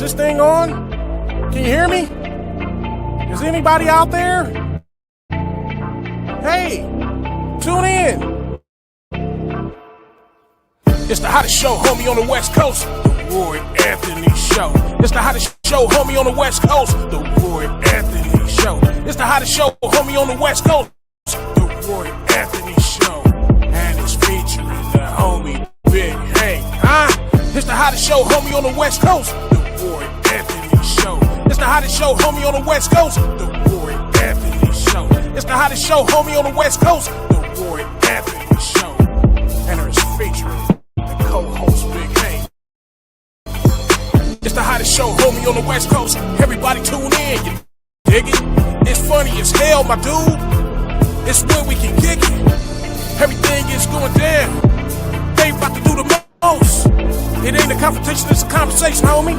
this thing on? Can you hear me? Is anybody out there? Hey, tune in. It's the hottest show, homie, on the West Coast. The Roy Anthony Show. It's the hottest show, homie, on the West Coast. The Roy Anthony Show. It's the hottest show, homie, on the West Coast. The Roy Anthony Show. And it's featuring the homie Big Hank, huh? It's the hottest show, homie, on the West Coast. The Roy Anthony Show. It's the hottest show, homie, on the West Coast. The Roy Anthony Show. It's the hottest show, homie, on the West Coast. The Roy Anthony Show. And it's featuring the co-host Big Hank. It's the hottest show, homie, on the West Coast. Everybody tune in, you dig it? It's funny as hell, my dude. It's where we can kick it. Everything is going down. They about to do the most. It ain't a confrontation, it's a conversation, homie.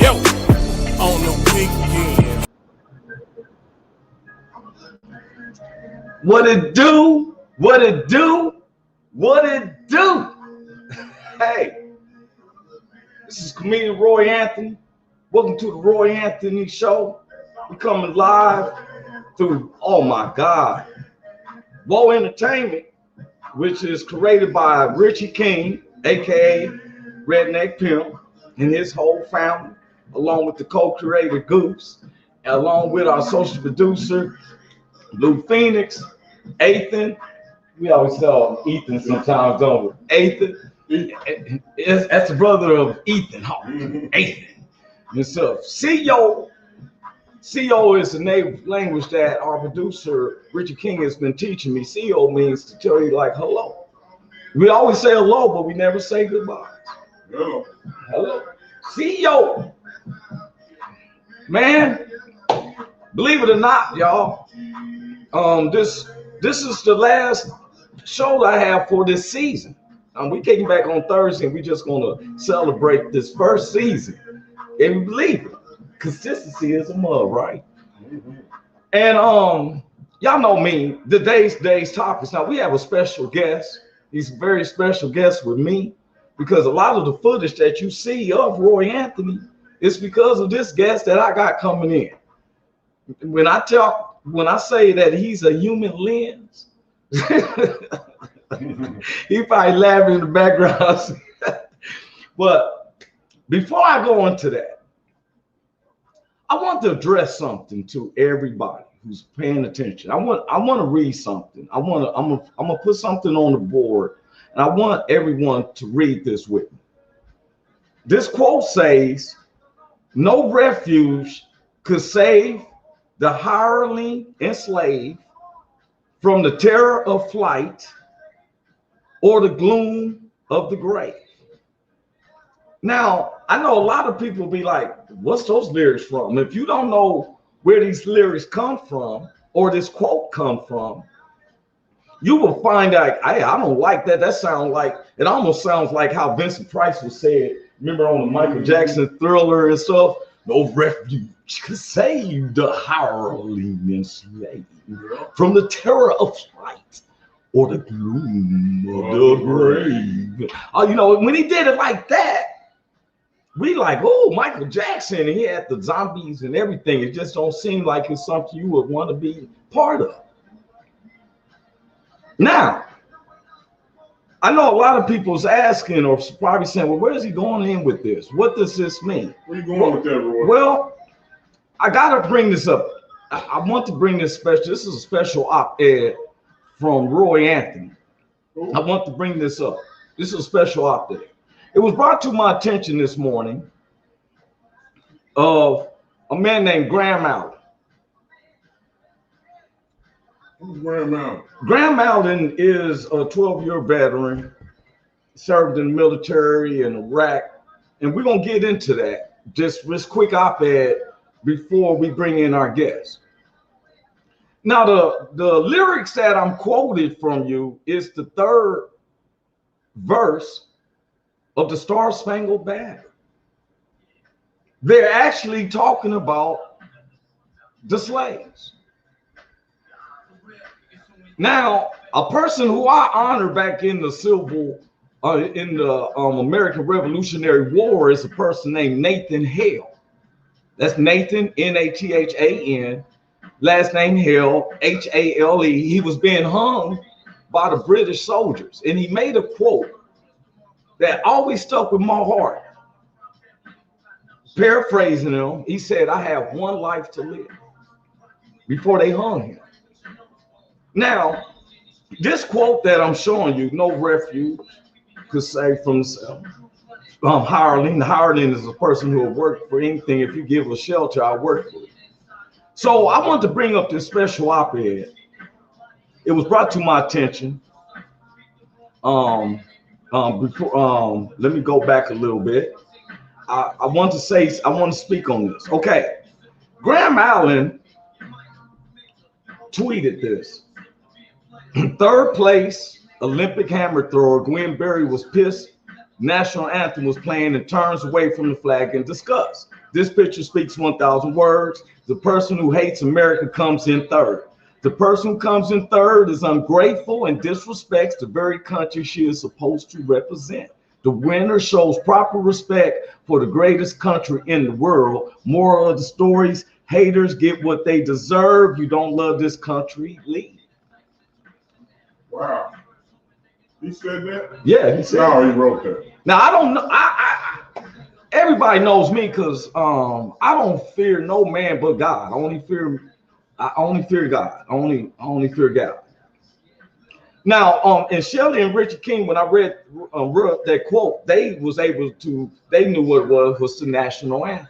Yo, on the weekend. What it do? What it do? What it do? Hey, this is comedian Roy Anthony. Welcome to the Roy Anthony Show. We're coming live through, oh my God, Woe Entertainment, which is created by Richie King, aka Redneck Pimp, and his whole family, along with the co-creator Goose, along with our social producer Lou Phoenix, Ethan. We always call him Ethan sometimes, don't we? Ethan. That's the brother of Ethan Hawke. Ethan. And so CEO is the native language that our producer Richie King has been teaching me. CEO means to tell you like hello. We always say hello, but we never say goodbye. No. Hello. CEO. Man, believe it or not, y'all, this is the last show I have for this season. We kicking back on Thursday, and we just gonna celebrate this first season. And believe it, consistency is a mug, right? And y'all know me, today's topics. Now we have a special guest. He's a very special guest with me, because a lot of the footage that you see of Roy Anthony is because of this guest that I got coming in. When I say that he's a human lens, he probably laughing in the background. But before I go into that, I want to address something to everybody who's paying attention. I want to read something. I'm gonna put something on the board, and I want everyone to read this with me. This quote says, "No refuge could save the hireling enslaved from the terror of flight or the gloom of the grave." Now, I know a lot of people be like, what's those lyrics from? If you don't know where these lyrics come from or this quote come from, you will find out, I don't like that. It almost sounds like how Vincent Price was said, remember on the Michael Jackson Thriller and stuff, "No refuge could save the hireling enslaved from the terror of flight or the gloom of the grave." You know, when he did it like that, we like, oh, Michael Jackson, and he had the zombies and everything. It just don't seem like it's something you would want to be part of. Now, I know a lot of people's asking or probably saying, well, where is he going in with this? What does this mean? Where you going with that, Roy? Well, I got to bring this up. I want to bring this special. This is a special op-ed from Roy Anthony. Ooh. I want to bring this up. This is a special op-ed. It was brought to my attention this morning of a man named Graham Allen. Who's Graham Allen? Graham Allen is a 12-year veteran, served in the military in Iraq, and we're going to get into that. Just this quick op-ed before we bring in our guest. Now, the lyrics that I'm quoted from you is the third verse of the Star Spangled Banner. They're actually talking about the slaves. Now, a person who I honor back in the American Revolutionary War is a person named Nathan Hale. That's Nathan, Nathan. Last name Hale, Hale. He was being hung by the British soldiers. And he made a quote that always stuck with my heart. Paraphrasing him, he said, I have one life to live, before they hung him. Now, this quote that I'm showing you, no refuge could save from himself. Hireling. The hireling is a person who will work for anything. If you give a shelter, I'll work for it. So I want to bring up this special op-ed. It was brought to my attention. Let me go back a little bit. I want to speak on this. Okay. Graham Allen tweeted this. Third place Olympic hammer thrower Gwen Berry was pissed national anthem was playing and turns away from the flag in disgust. This picture speaks 1,000 words. The person who hates America comes in third. The person who comes in third is ungrateful and disrespects the very country she is supposed to represent. The winner shows proper respect for the greatest country in the world. Moral of the stories, haters get what they deserve. You don't love this country, leave. Wow. He said that? Yeah, he said No, that. he wrote that. Now, I don't know. Everybody knows me because I don't fear no man but God. I only fear God. I only fear God. Now, and Shelley and Richard King, when I read that quote, they knew what it was the national anthem.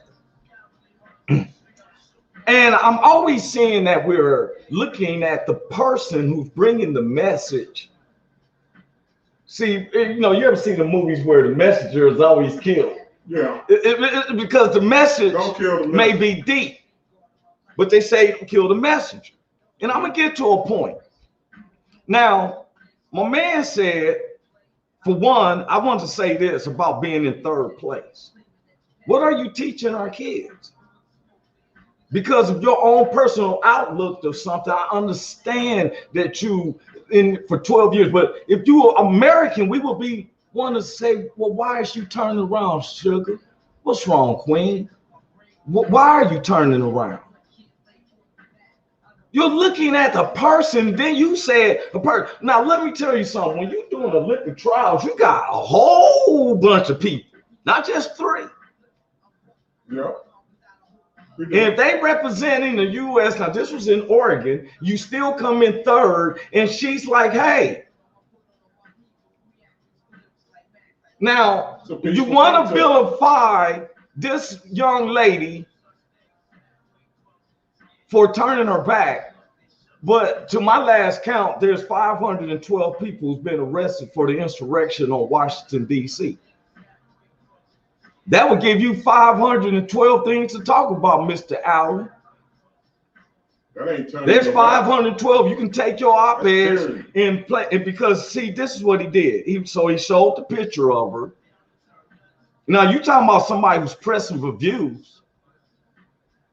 And I'm always seeing that we're looking at the person who's bringing the message. See, you ever see the movies where the messenger is always killed? Yeah. Because the message may be deep, but they say kill the messenger. And I'm going to get to a point. Now, my man said, for one, I want to say this about being in third place. What are you teaching our kids? Because of your own personal outlook of something, I understand that you in for 12 years, but if you were American, we would be want to say, well, why is you turning around, sugar? What's wrong, queen? Why are you turning around? You're looking at the person, then you said a person. Now, let me tell you something. When you're doing Olympic trials, you got a whole bunch of people, not just three. Yeah. And if they representing the U.S., now this was in Oregon, you still come in third, and she's like, hey. Now, you want to vilify this young lady for turning her back, but to my last count, there's 512 people who's been arrested for the insurrection on Washington, D.C. That would give you 512 things to talk about, Mr. Allen. There's 512. You can take your op-eds and play it because, see, this is what he did. So he showed the picture of her. Now, you talking about somebody who's pressing for views.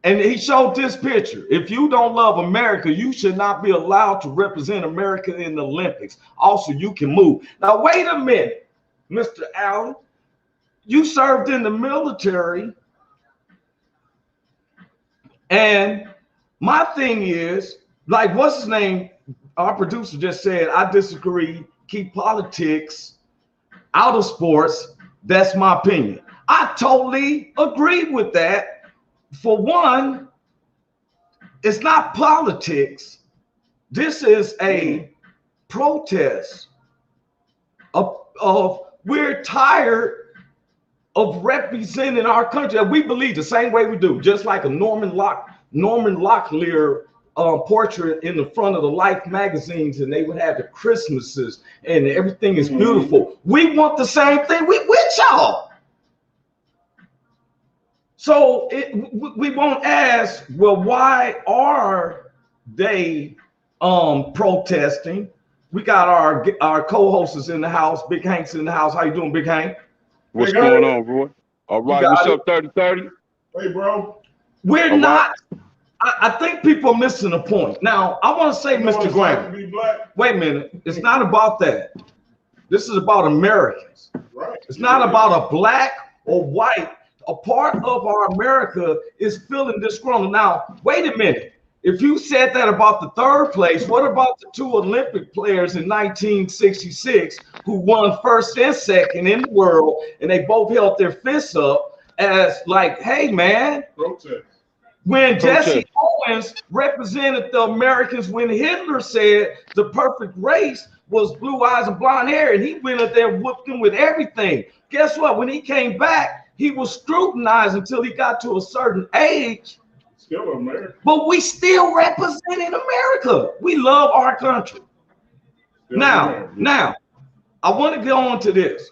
And he showed this picture. If you don't love America, you should not be allowed to represent America in the Olympics. Also, you can move. Now, wait a minute, Mr. Allen. You served in the military, and my thing is, like, what's his name? Our producer just said, I disagree. Keep politics out of sports. That's my opinion. I totally agree with that. For one, it's not politics. This is a protest of we're tired of representing our country. We believe the same way we do, just like a Norman Locklear portrait in the front of the Life magazines, and they would have the Christmases and everything is beautiful. We want the same thing. We with y'all. So we won't ask, well, why are they protesting? We got our co-hosts in the house. Big Hank's in the house. How you doing, Big Hank? What's going on, Roy? All right, what's up, 30-30? Hey, bro. We're not. I think people are missing a point. Now, I want to say, Mr. Graham, wait a minute. It's not about that. This is about Americans. Right. It's not about a black or white a part of our America is feeling disgruntled. Now, wait a minute. If you said that about the third place, what about the two Olympic players in 1966 who won first and second in the world, and they both held their fists up as like, hey, man, Protest. when Jesse Owens represented the Americans when Hitler said the perfect race was blue eyes and blonde hair, and he went up there and whooped him with everything. Guess what? When he came back, he was scrutinized until he got to a certain age. Still America. But we still representing America. We love our country. Still Now, America. I want to go on to this.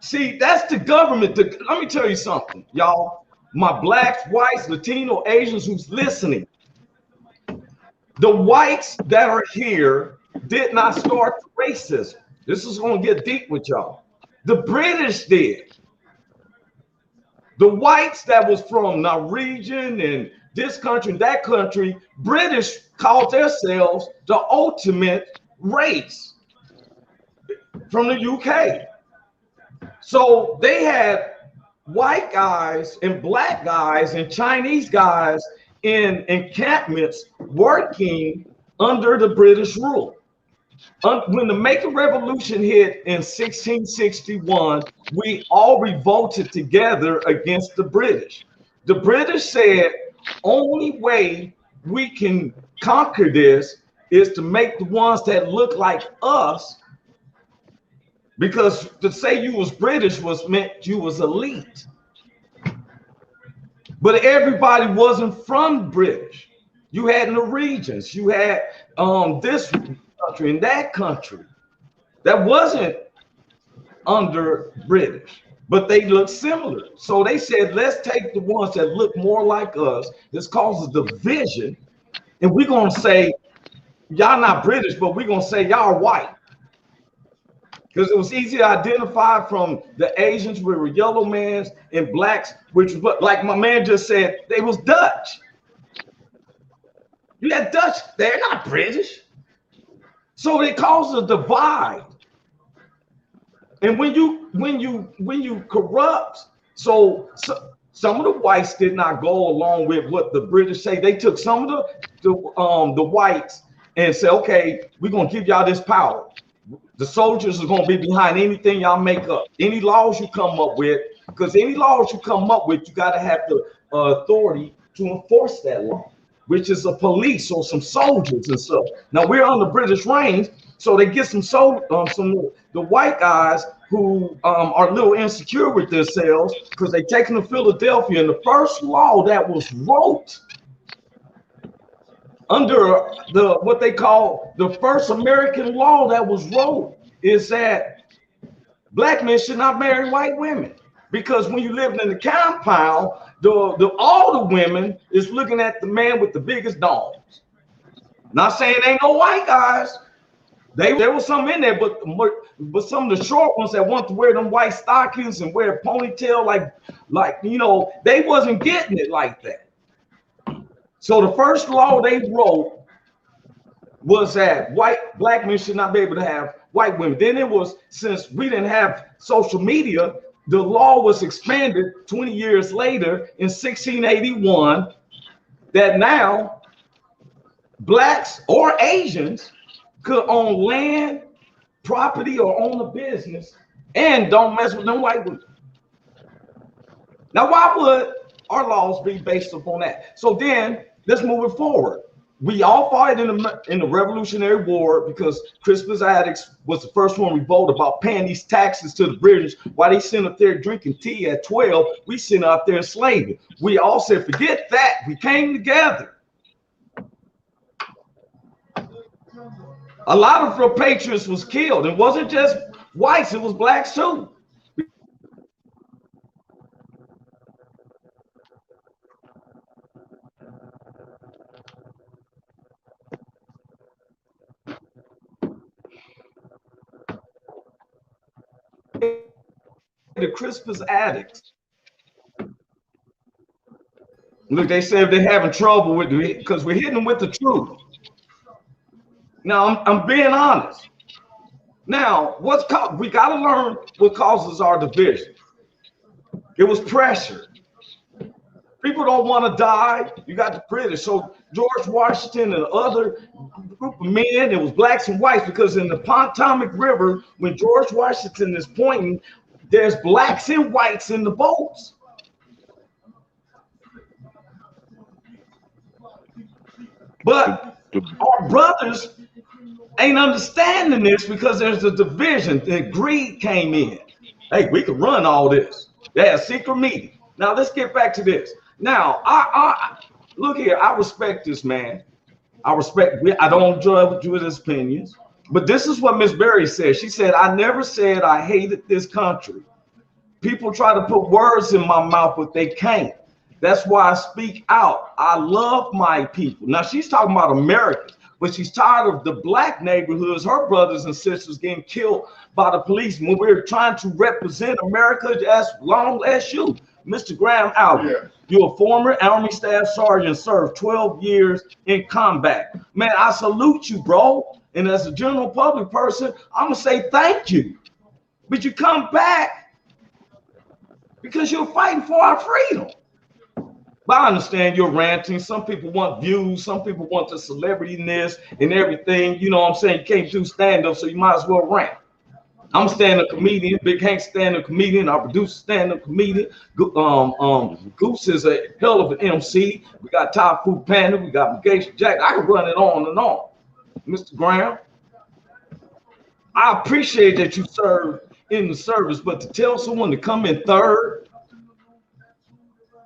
See, that's the government. Let me tell you something, y'all. My blacks, whites, Latino, Asians who's listening. The whites that are here did not start racism. This is going to get deep with y'all. The British did. The whites that was from Norwegian and this country and that country, British called themselves the ultimate race from the UK. So they had white guys and black guys and Chinese guys in encampments working under the British rule. When the Macon Revolution hit in 1661, we all revolted together against the British. The British said, only way we can conquer this is to make the ones that look like us, because to say you was British was meant you was elite. But everybody wasn't from British. You had Norwegians, you had this country and that country that wasn't under British, but they look similar. So they said, let's take the ones that look more like us. This causes division. And we're going to say, y'all not British, but we're going to say y'all are white. Because it was easy to identify from the Asians, we were yellow mans, and blacks, which was like my man just said, they was Dutch. You had Dutch, they're not British. So it caused a divide. And when you corrupt, so some of the whites did not go along with what the British say. They took some of the whites and said, okay, we're gonna give y'all this power. The soldiers are gonna be behind anything y'all make up, any laws you come up with, because any laws you come up with, you gotta have the authority to enforce that law, which is a police or some soldiers and stuff. Now we're on the British reign, so they get some the white guys who are a little insecure with themselves because they take them to Philadelphia, and the first law that was wrote under the what they call the first American law that was wrote is that black men should not marry white women, because when you lived in the compound, all the women is looking at the man with the biggest dogs. Not saying ain't no white guys. There was some in there, but some of the short ones that want to wear them white stockings and wear a ponytail, like you know, they wasn't getting it like that. So the first law they wrote was that black men should not be able to have white women. Then it was, since we didn't have social media, the law was expanded 20 years later in 1681 that now blacks or Asians could own land, property, or own a business, and don't mess with them white women. Now, why would our laws be based upon that? So then let's move it forward. We all fought in the Revolutionary War because Crispus Attucks was the first one to revolt about paying these taxes to the British while they sitting up there drinking tea at 12. We sitting up there enslaving. We all said, forget that. We came together. A lot of the patriots was killed. It wasn't just whites, it was blacks too. The Crispus Attucks. Look, they said they're having trouble with it because we're hitting them with the truth. Now, I'm being honest. Now, we got to learn what causes our division. It was pressure. People don't want to die. You got the British. So George Washington and other group of men, it was blacks and whites, because in the Potomac River, when George Washington is pointing, there's blacks and whites in the boats. But our brothers ain't understanding this because there's a division. And greed came in. Hey, we can run all this. They had a secret meeting. Now let's get back to this. Now, I look here. I respect this man. I don't judge his opinions. But this is what Miss Berry said. She said, "I never said I hated this country. People try to put words in my mouth, but they can't. That's why I speak out. I love my people." Now she's talking about Americans, but she's tired of the black neighborhoods, her brothers and sisters getting killed by the police when we're trying to represent America as long as you. Mr. Graham Allen, you're a former Army Staff Sergeant, served 12 years in combat. Man, I salute you, bro. And as a general public person, I'm gonna say thank you. But you come back because you're fighting for our freedom. But I understand you're ranting. Some people want views. Some people want the celebrity-ness and everything. You know what I'm saying? You can't do stand-up, so you might as well rant. I'm a stand-up comedian. Big Hank stand-up comedian. Our producer stand-up comedian. Goose is a hell of an MC. We got Typhoon Panda. We got Mugation Jack. I can run it on and on. Mr. Graham, I appreciate that you served in the service, but to tell someone to come in third,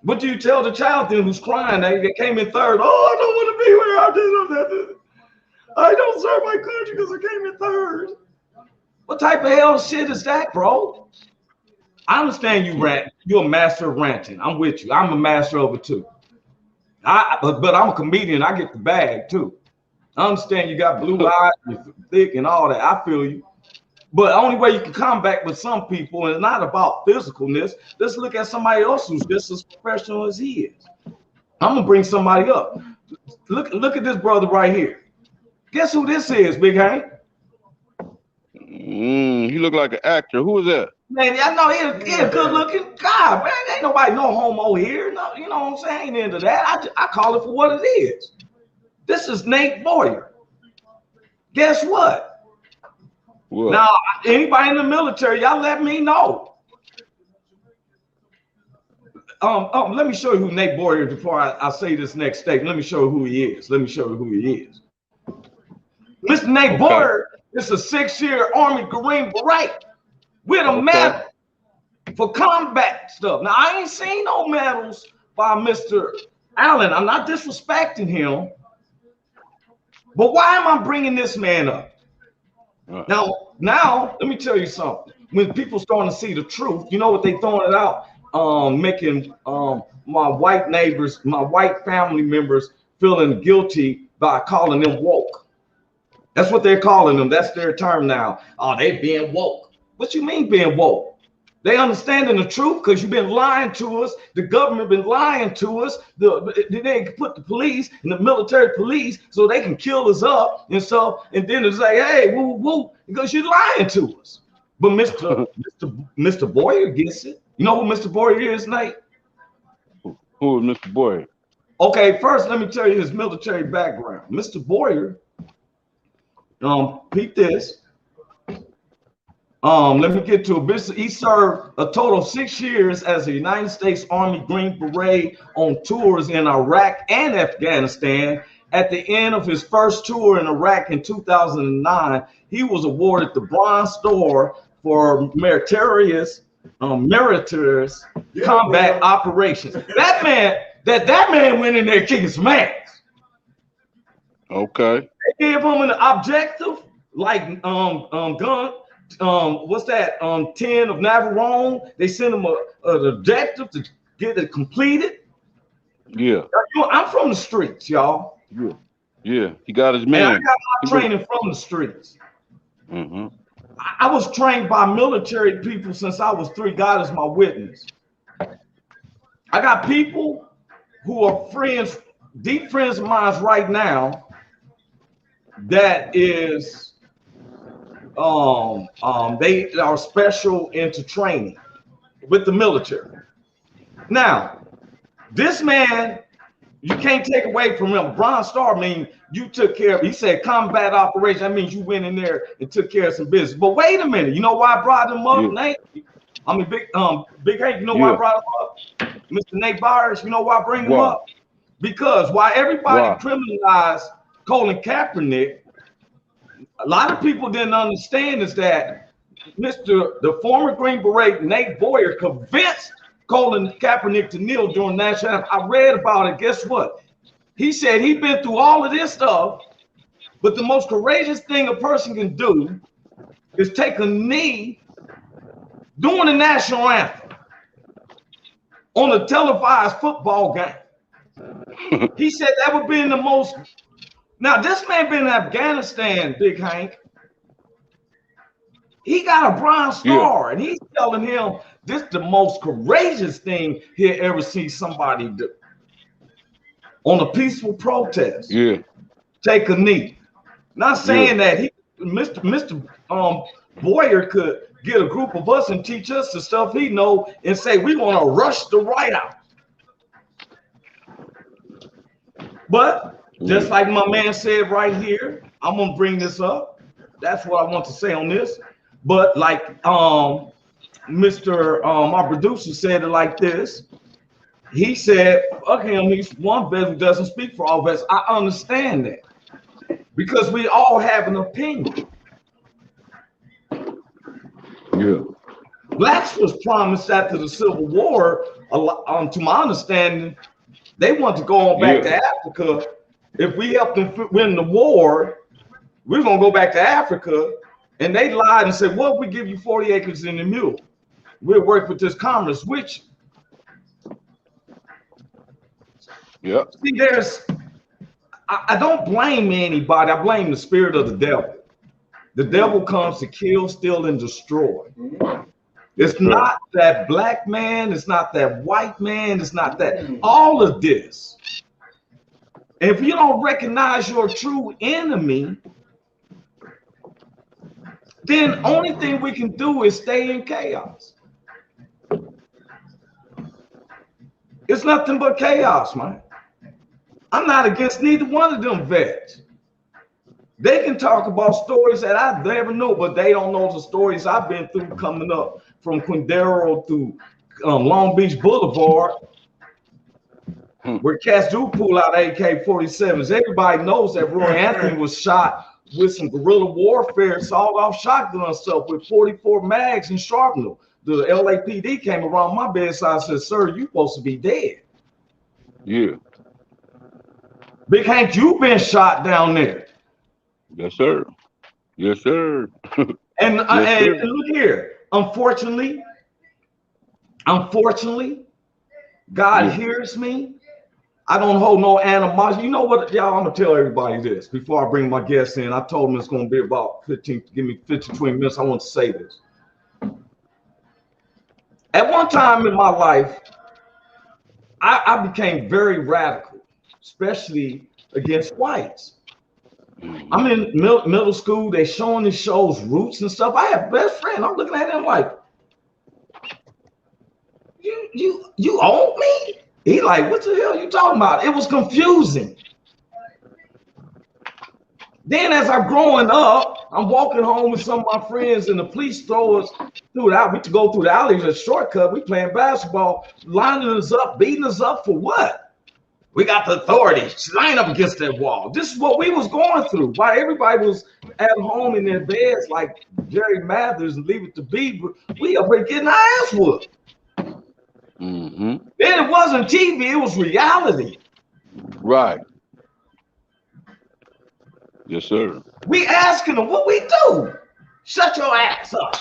what do you tell the child then who's crying that they came in third? Oh, I don't want to be where I don't serve my country because I came in third. What type of hell shit is that, bro? I understand you rant. You're a master of ranting. I'm with you. I'm a master of it too. But I'm a comedian. I get the bag too. I understand you got blue eyes, you're thick and all that. I feel you. But the only way you can combat with some people, and it's not about physicalness. Let's look at somebody else who's just as professional as he is. I'm gonna bring somebody up. Look at this brother right here. Guess who this is, Big Hank? He look like an actor. Who is that? Man, I know he a good looking guy, man. Ain't nobody no homo here. No, you know what I'm saying? Ain't into that. I call it for what it is. This is Nate Boyer. Guess what? What? Now, anybody in the military, y'all let me know. Let me show you who Nate Boyer is before I say this next statement. Let me show you who he is. Mr. Nate Boyer is a 6-year Army Green Beret with a medal for combat stuff. Now, I ain't seen no medals by Mr. Allen. I'm not disrespecting him. But why am I bringing this man up? Now, let me tell you something. When people starting to see the truth, you know what they throwing it out? Making my white neighbors, my white family members feeling guilty by calling them woke. That's what they're calling them. That's their term now. Oh, they being woke. What you mean being woke? They understanding the truth because you've been lying to us. The government been lying to us. They put the police and the military police so they can kill us up and so. And then it's like, hey, woo woo, because you're lying to us. But Mr. Boyer gets it. You know who Mr. Boyer is, Nate? Who is Mr. Boyer? Okay, first let me tell you his military background. Mr. Boyer, peep this. Let me get to it. He served a total of 6 years as a United States Army Green Beret on tours in Iraq and Afghanistan. At the end of his first tour in Iraq in 2009, he was awarded the Bronze Star for meritorious combat operations. That man went in there kicking some ass. Okay. They gave him an objective like what's that? 10 of Navarone. They sent him an objective to get it completed. Yeah. I'm from the streets, y'all. Yeah. He got his man. And I got my training from the streets. Mm-hmm. I was trained by military people since I was 3. God is my witness. I got people who are friends, deep friends of mine right now. That is. They are special into training with the military. Now, this man, you can't take away from him. Bronze Star means you took care of, he said combat operation. That means you went in there and took care of some business. But wait a minute, you know why I brought him up, Nate? I mean, Big Hank, you know why I brought him up? Mr. Nate Byers, you know why I bring him up? Because why everybody criminalized Colin Kaepernick, a lot of people didn't understand is that the former Green Beret, Nate Boyer, convinced Colin Kaepernick to kneel during national anthem. I read about it. Guess what? He said he'd been through all of this stuff, but the most courageous thing a person can do is take a knee during the national anthem on a televised football game. He said that would be the most. Now, this man been in Afghanistan, Big Hank. He got a Bronze Star, and he's telling him this is the most courageous thing he'll ever see somebody do on a peaceful protest. Take a knee. Not saying that Mr. Boyer could get a group of us and teach us the stuff he know and say we want to rush the right out. But just like my man said right here, I'm gonna bring this up. That's what I want to say on this. But like my producer said it like this. He said, okay, he's one vet who doesn't speak for all vets. I understand that because we all have an opinion. Blacks was promised after the Civil War, to my understanding, they want to go on back to Africa. If we help them win the war, we're gonna go back to Africa. And they lied and said, well, we give you 40 acres in the mule. We'll work with this commerce, which see, I don't blame anybody. I blame the spirit of the devil. The devil comes to kill, steal, and destroy. It's not that black man, it's not that white man, it's not that all of this. And if you don't recognize your true enemy, then only thing we can do is stay in chaos. It's nothing but chaos, man. I'm not against neither one of them vets. They can talk about stories that I never knew, but they don't know the stories I've been through coming up from Quindaro to Long Beach Boulevard, where cats do pull out AK-47s. Everybody knows that Roy Anthony was shot with some guerrilla warfare, sawed-off shotgun stuff with 44 mags and shrapnel. The LAPD came around my bedside and said, sir, you're supposed to be dead. Big Hank, you've been shot down there. Yes, sir. Yes, sir. And look here, unfortunately, God hears me. I don't hold no animosity. You know what, y'all, I'm gonna tell everybody this before I bring my guests in. I told them it's gonna be about 15, give me 15, 20 minutes. I want to say this. At one time in my life, I became very radical, especially against whites. I'm in middle school, they showing the shows, Roots and stuff. I have a best friend. I'm looking at him like, you own me? He like, what the hell are you talking about? It was confusing. Then as I'm growing up, I'm walking home with some of my friends and the police throw us through the alley. We go through the alley, a shortcut. We playing basketball, lining us up, beating us up for what? We got the authority. Line up against that wall. This is what we was going through. While everybody was at home in their beds like Jerry Mathers and Leave It to Beaver, we up here getting our ass whooped. Then it wasn't TV, it was reality. Right. Yes, sir. We asking them what we do. Shut your ass up.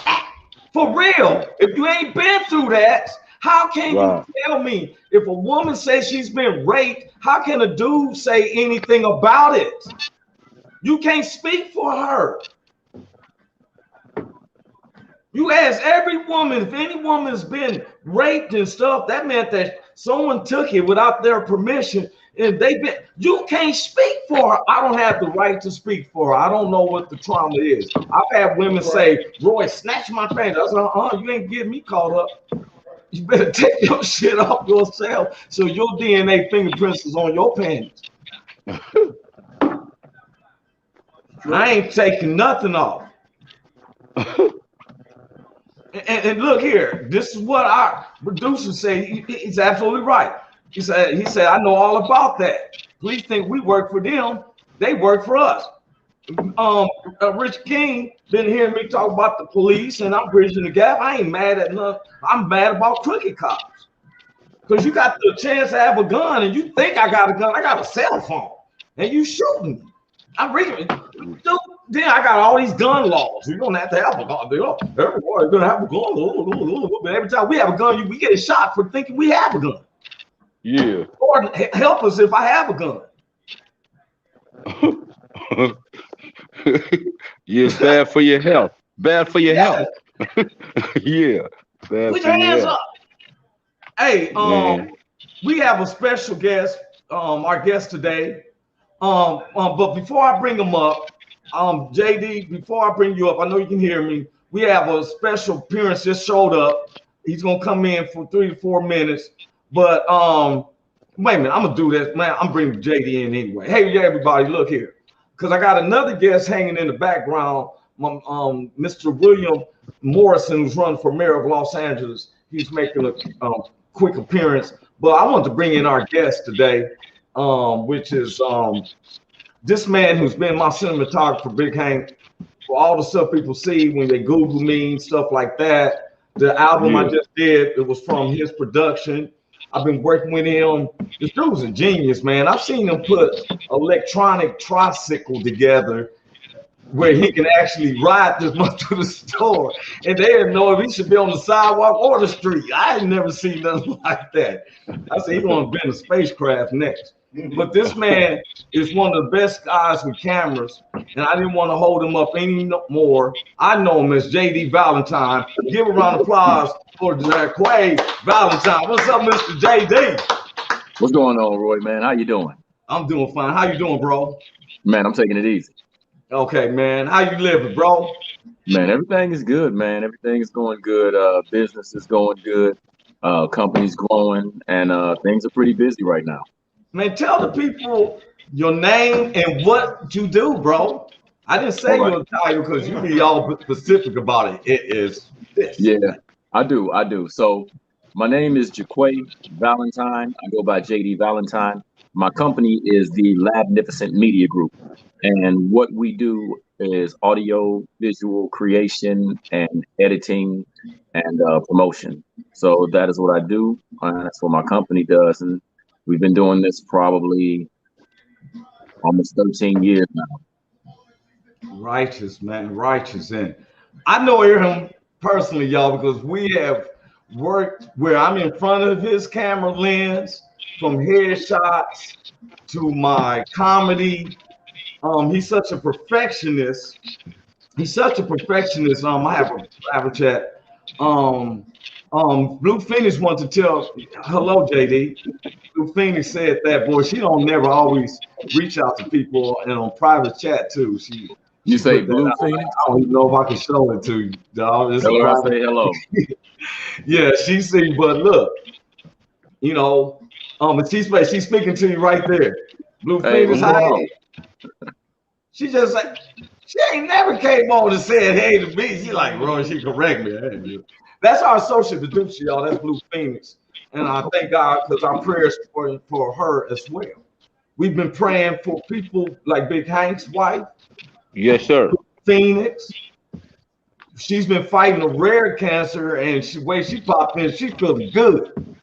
For real. If you ain't been through that, how can you tell me if a woman says she's been raped, how can a dude say anything about it? You can't speak for her. You ask every woman, if any woman's been raped and stuff, that meant that someone took it without their permission. And you can't speak for her. I don't have the right to speak for her. I don't know what the trauma is. I've had women say, Roy, snatch my pants. I said, you ain't getting me caught up. You better take your shit off yourself so your DNA fingerprints is on your panties. I ain't taking nothing off. And look here, this is what our producer said. He's absolutely right. He said, I know all about that. Please think we work for them. They work for us. Rich King been hearing me talk about the police and I'm bridging the gap. I ain't mad at nothing. I'm mad about crooked cops. Because you got the chance to have a gun and you think I got a gun. I got a cell phone and you shooting me. I'm reading. Then I got all these gun laws. You don't have to have a gun. Everybody's gonna have a gun. But every time we have a gun, we get a shot for thinking we have a gun. Yeah. Or help us if I have a gun. Yeah, it's bad for your health. Bad for your health. Yeah. Bad Put for your your hands health. up. Hey, we have a special guest, our guest today. But before I bring him up, JD, before I bring you up, I know you can hear me. We have a special appearance just showed up. He's gonna come in for 3 to 4 minutes. But wait a minute, I'm gonna do this, man. I'm bringing JD in anyway. Hey, everybody, look here, because I got another guest hanging in the background. Mr. William Morrison, who's running for mayor of Los Angeles. He's making a quick appearance. But I want to bring in our guest today, which is this man who's been my cinematographer, Big Hank, for all the stuff people see when they Google me and stuff like that. The album I just did, it was from his production. I've been working with him. This dude's a genius, man. I've seen him put electronic tricycle together where he can actually ride this much to the store. And they didn't know if he should be on the sidewalk or the street. I ain't never seen nothing like that. I said, he's gonna invent a spacecraft next. But this man is one of the best guys with cameras, and I didn't want to hold him up any more. I know him as JD Valentine. Give a round of applause for Jaquay Valentine. What's up, Mr. JD? What's going on, Roy, man? How you doing? I'm doing fine. How you doing, bro? Man, I'm taking it easy. Okay, man. How you living, bro? Man, everything is good, man. Everything is going good. Business is going good. Company's growing, and things are pretty busy right now. Man, tell the people your name and what you do, bro. I didn't say your title because you be all specific about it. It is this. Yeah, I do. So my name is Jaquay Valentine. I go by JD Valentine. My company is the Labnificent Media Group. And what we do is audio, visual creation, and editing and promotion. So that is what I do. That's what my company does. And we've been doing this probably almost 13 years now. Righteous, man, righteous. And I know him personally, y'all, because we have worked where I'm in front of his camera lens, from headshots to my comedy. He's such a perfectionist. I have a chat. Blue Phoenix wants to tell hello, JD. Blue Phoenix said that, boy, she don't never always reach out to people and on private chat too. You say Blue Phoenix? I don't even know if I can show it to you, dog. Tell her I say hello. Yeah, she see, but look, you know, and she's speaking to you right there. Blue Phoenix, hi. She just like, she ain't never came on and said hey to me. She like, bro, she correct me. Hey, that's our associate producer, y'all. That's Blue Phoenix. And I thank God because our prayers for her as well. We've been praying for people like Big Hank's wife. Yes, sir. Phoenix. She's been fighting a rare cancer, and way she popped in, she's feeling good.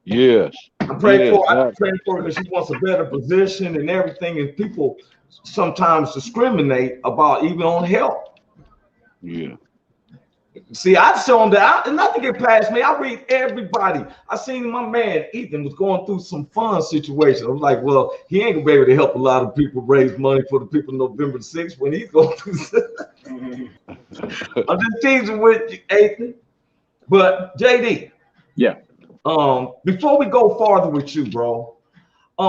Yes. I'm praying for her because she wants a better position and everything. And people sometimes discriminate about even on health. Yeah. See, I show them that nothing get past me. I read everybody. I seen my man Ethan was going through some fun situations. I'm like, well, he ain't gonna be able to help a lot of people raise money for the people November 6th when he's going through. I'm just teasing with you, Ethan. But JD, yeah. Before we go farther with you, bro,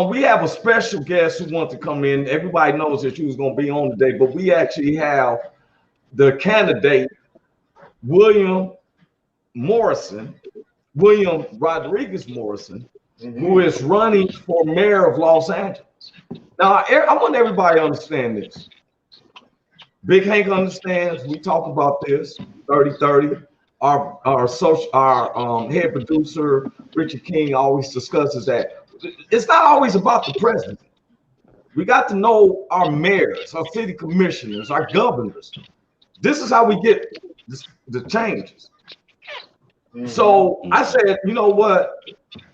we have a special guest who wants to come in. Everybody knows that you was gonna be on today, but we actually have the candidate William Morrison. William Rodriguez Morrison, who is running for mayor of Los Angeles. Now, I want everybody to understand this. Big Hank understands. We talk about this 30-30. Our head producer Richard King always discusses that it's not always about the president. We got to know our mayors, our city commissioners, our governors. This is how we get the changes. So I said, you know what?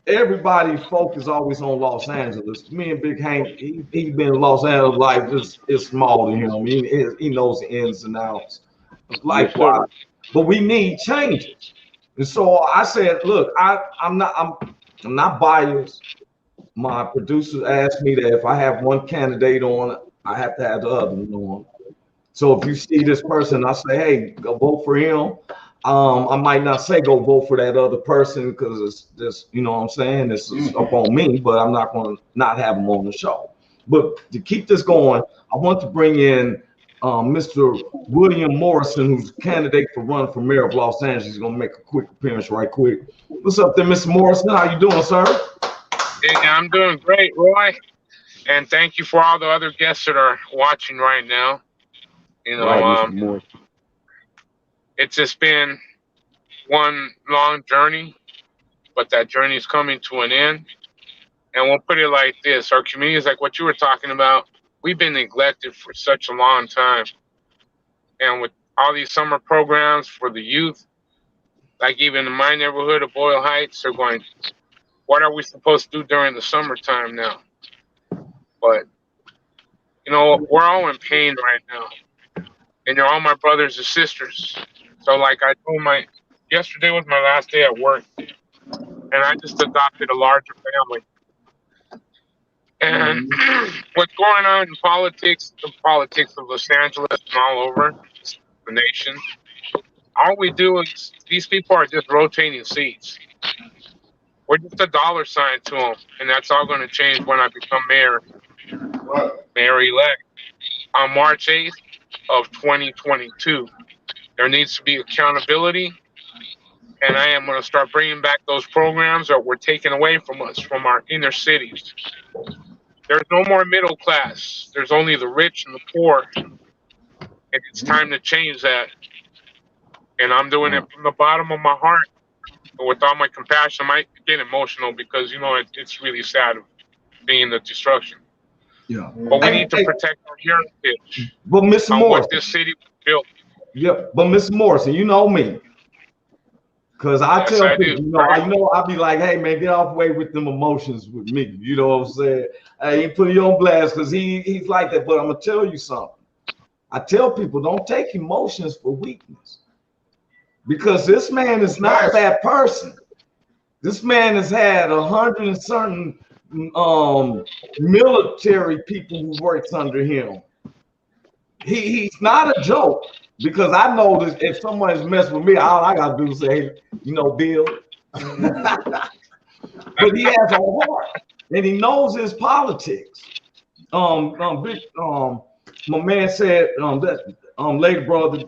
Everybody focus always on Los Angeles. Me and Big Hank, he been in Los Angeles life is small to him. He knows the ins and outs. Likewise, but we need changes. And so I said, look, I'm not biased. My producer asked me that if I have one candidate on, I have to have the other one on. So if you see this person, I say, hey, go vote for him. I might not say go vote for that other person because it's this, you know what I'm saying? This is up on me, but I'm not going to not have him on the show. But to keep this going, I want to bring in Mr. William Morrison, who's a candidate for running for mayor of Los Angeles. He's going to make a quick appearance right quick. What's up there, Mr. Morrison? How you doing, sir? Hey, I'm doing great, Roy. And thank you for all the other guests that are watching right now. You know, it's just been one long journey, but that journey is coming to an end. And we'll put it like this. Our community is like what you were talking about. We've been neglected for such a long time. And with all these summer programs for the youth, like even in my neighborhood of Boyle Heights, they're going, what are we supposed to do during the summertime now? But, you know, we're all in pain right now. And you're all my brothers and sisters. So like I told yesterday was my last day at work. And I just adopted a larger family. And what's going on in politics, the politics of Los Angeles and all over the nation, all we do is these people are just rotating seats. We're just a dollar sign to them, and that's all going to change when I become mayor-elect on March 8th of 2022. There needs to be accountability, and I am going to start bringing back those programs that were taken away from us from our inner cities. There's no more middle class. There's only the rich and the poor, and it's time to change that. And I'm doing it from the bottom of my heart. With all my compassion, I might get emotional because, you know, it's really sad being the destruction. Yeah. But we need to protect our heritage. But Mr. On Morrison, what this city was built. Yep. But Mr. Morrison, you know me. Because I tell people, I'll be like, hey, man, get off the way with them emotions with me. You know what I'm saying? I ain't putting you on blast because he's like that. But I'm going to tell you something. I tell people, don't take emotions for weakness. Because this man is not that person. This man has had 100 and something military people who works under him. He's not a joke. Because I know that if someone's messing with me, all I gotta do is say, hey, you know, Bill. But he has a heart and he knows his politics. My man said that later brother,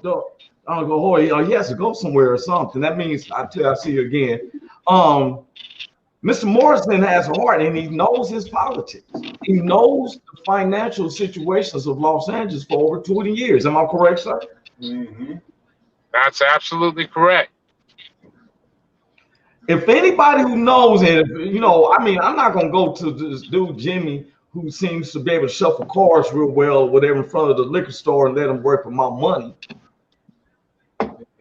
I'll go, oh, he has to go somewhere or something. That means I see you again. Mr. Morrison has a heart and he knows his politics. He knows the financial situations of Los Angeles for over 20 years. Am I correct, sir? That's absolutely correct. If anybody who knows it, you know, I mean, I'm not gonna go to this dude Jimmy who seems to be able to shuffle cards real well or whatever in front of the liquor store and let him work for my money.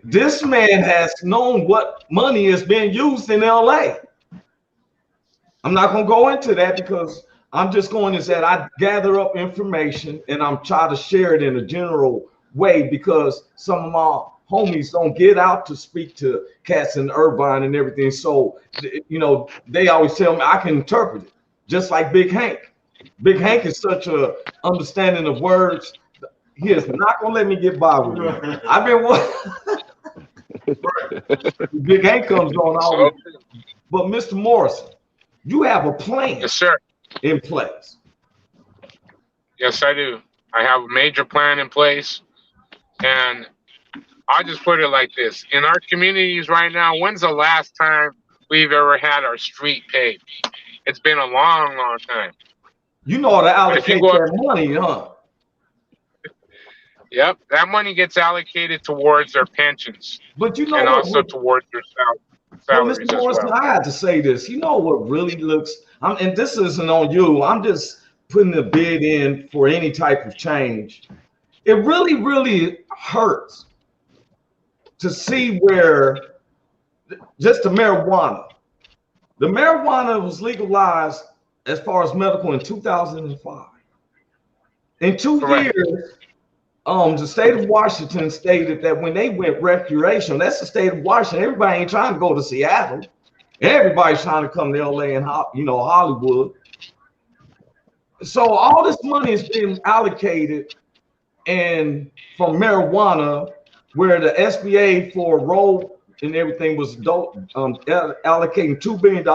This man has known what money is being used in LA. I'm not gonna go into that because I'm just going to say I gather up information and I'm trying to share it in a general way because some of my homies don't get out to speak to cats in Irvine and everything. So, you know, they always tell me I can interpret it, just like Big Hank. Big Hank is such a understanding of words. He is not gonna let me get by with me. I've been Big Hank comes on always. But Mr. Morrison, you have a plan, yes, sir, in place. Yes, I do. I have a major plan in place. And I just put it like this. In our communities right now, when's the last time we've ever had our street paved. It's been a long, long time. You know how to But if you allocate go up, that money, huh? yep, that money gets allocated towards their pensions But you know and also what? towards their But Mr. salaries as Morrison, well. I had to say this. You know what really looks, and this isn't on you. I'm just putting a bid in for any type of change. It really, really hurts to see where just the marijuana was legalized as far as medical in 2005. In 2 Correct. years, the state of Washington stated that when they went recreational, that's the state of Washington. Everybody ain't trying to go to Seattle. Everybody's trying to come to LA and Hollywood. So all this money is being allocated and from marijuana, where the SBA for road and everything was allocating $2 billion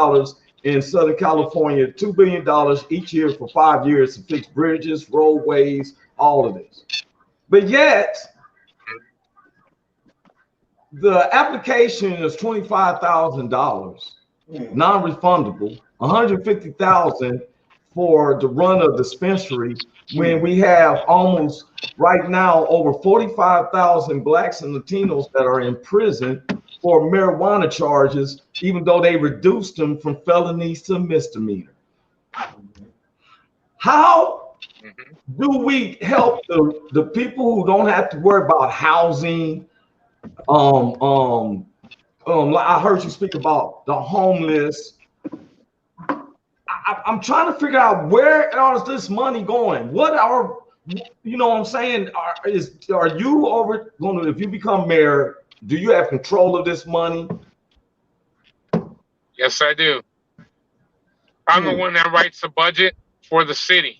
in Southern California, $2 billion each year for 5 years to fix bridges, roadways, all of this. But yet, the application is $25,000, non-refundable, $150,000 for the run of dispensary, when we have almost right now over 45,000 Blacks and Latinos that are in prison for marijuana charges, even though they reduced them from felonies to misdemeanor. How do we help the people who don't have to worry about housing? I heard you speak about the homeless. I'm trying to figure out where is this money going? What are, you know what I'm saying? Are you over going to, if you become mayor, do you have control of this money? Yes, I do. I'm the one that writes the budget for the city.